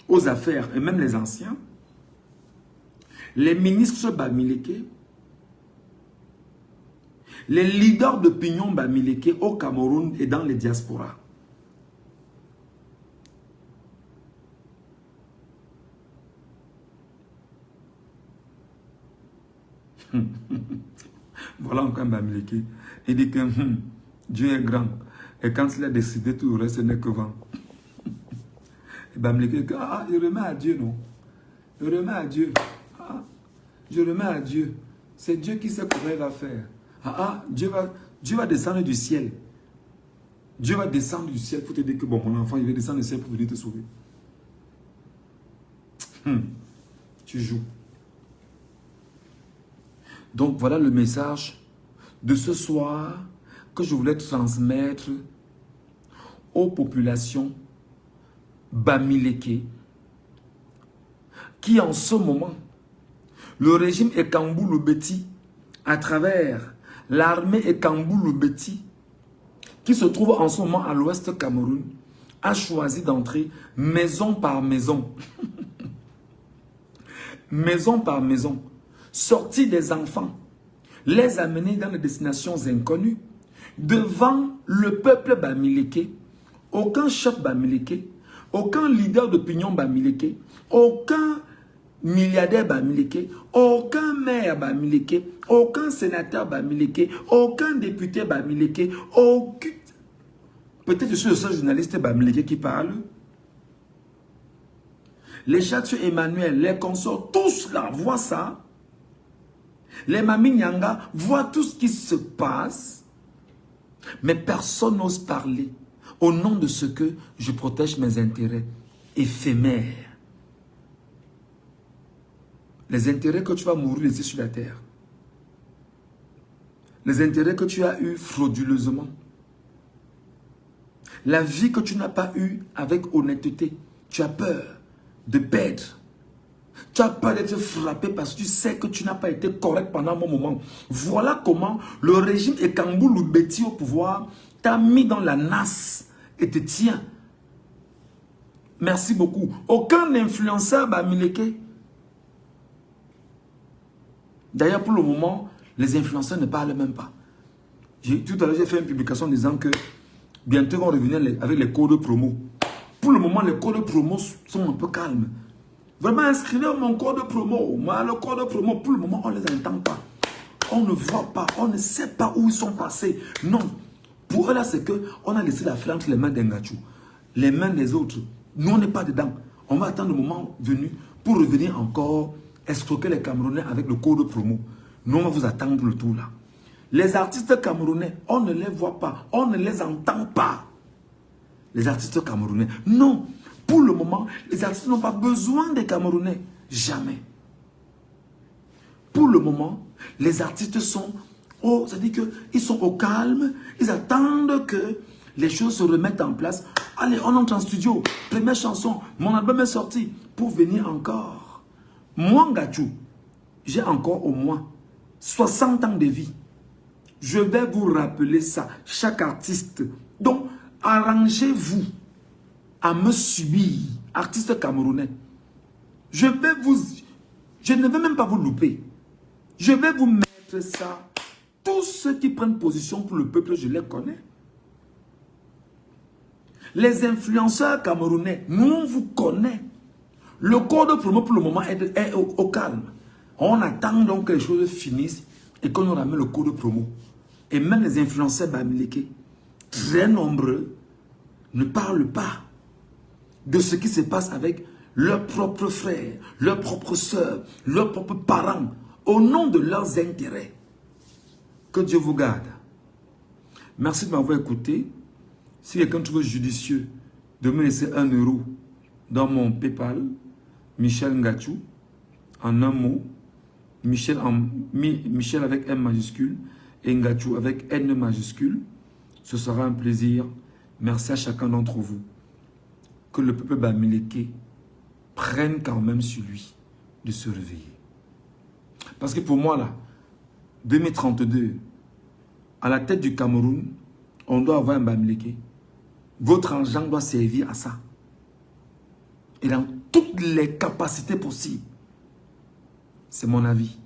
aux affaires et même les anciens, les ministres Bamileke, les leaders d'opinion Bamileke au Cameroun et dans les diasporas. Voilà encore un Bamileke. Il dit que Dieu est grand. Et quand il a décidé, tout le reste ce n'est que vent. Et Bamileke, je remets à Dieu, non. Je remets à Dieu. Je remets à Dieu. C'est Dieu qui sait comment il va faire. Dieu va descendre du ciel. Dieu va descendre du ciel pour te dire que bon, mon enfant, il va descendre du ciel pour venir te sauver. Tu joues. Donc voilà le message de ce soir que je voulais transmettre aux populations Bamileke qui en ce moment, le régime Ekambou-Lubeti à travers l'armée Ekambou-Lubeti qui se trouve en ce moment à l'ouest Cameroun a choisi d'entrer maison par maison. Maison par maison. Sortir des enfants, les amener dans des destinations inconnues, devant le peuple Bamileke, aucun chef Bamileke, aucun leader d'opinion Bamileke, aucun milliardaire Bamileke, aucun maire Bamileke, aucun sénateur Bamileke, aucun député Bamileke, aucun... Peut-être que je suis le seul journaliste Bamileke qui parle. Les Chatio Emmanuel, les consorts, tous là voient ça. Les Mami Nyanga voient tout ce qui se passe, mais personne n'ose parler au nom de ce que je protège mes intérêts éphémères. Les intérêts que tu vas mourir laisser sur la terre. Les intérêts que tu as eus frauduleusement. La vie que tu n'as pas eue avec honnêteté. Tu as peur de perdre. Tu as peur d'être frappé parce que tu sais que tu n'as pas été correct pendant un bon moment. Voilà comment le régime Ekambou-Lubeti au pouvoir t'a mis dans la nasse et te tient. Merci beaucoup. Aucun influenceur Bamileke. D'ailleurs, pour le moment, les influenceurs ne parlent même pas. Tout à l'heure, j'ai fait une publication disant que bientôt, on va revenir avec les codes promo. Pour le moment, les codes promo sont un peu calmes. Vraiment, inscrivez mon code promo. Moi, le code promo, pour le moment, on ne les entend pas. on ne voit pas, on ne sait pas où ils sont passés. Non. Pour eux, là, c'est qu'on a laissé la fleur entre les mains d'Engachou. Les mains des autres. Nous, on n'est pas dedans. On va attendre le moment venu pour revenir encore escroquer les Camerounais avec le code promo. Nous, on va vous attendre le tour là. Les artistes camerounais, on ne les voit pas, on ne les entend pas. Les artistes camerounais, non. Pour le moment, les artistes n'ont pas besoin des Camerounais. Jamais. Pour le moment, les artistes sont, c'est-à-dire qu'ils sont au calme, ils attendent que les choses se remettent en place. Allez, on entre en studio, première chanson, mon album est sorti, pour venir encore. Moi, Ngachou, j'ai encore au moins 60 ans de vie. Je vais vous rappeler ça, chaque artiste. Donc, arrangez-vous à me subir, artiste camerounais. Je ne vais même pas vous louper. Je vais vous mettre ça. Tous ceux qui prennent position pour le peuple, je les connais. Les influenceurs camerounais, nous on vous connaît. Le code promo pour le moment est au calme. On attend donc que les choses finissent et qu'on nous ramène le code promo. Et même les influenceurs bamileke, très nombreux, ne parlent pas de ce qui se passe avec leurs propres frères, leurs propres sœurs, leurs propres parents, au nom de leurs intérêts. Que Dieu vous garde. Merci de m'avoir écouté. Si quelqu'un trouve judicieux de me laisser 1 euro dans mon PayPal, Michel Ngachou, en un mot, Michel avec M majuscule et Ngachou avec N majuscule, ce sera un plaisir. Merci à chacun d'entre vous. Que le peuple bamileke prenne quand même sur lui de se réveiller. Parce que pour moi, là, 2032, à la tête du Cameroun, on doit avoir un bamileke. Votre argent doit servir à ça. Et dans toutes les capacités possibles. C'est mon avis.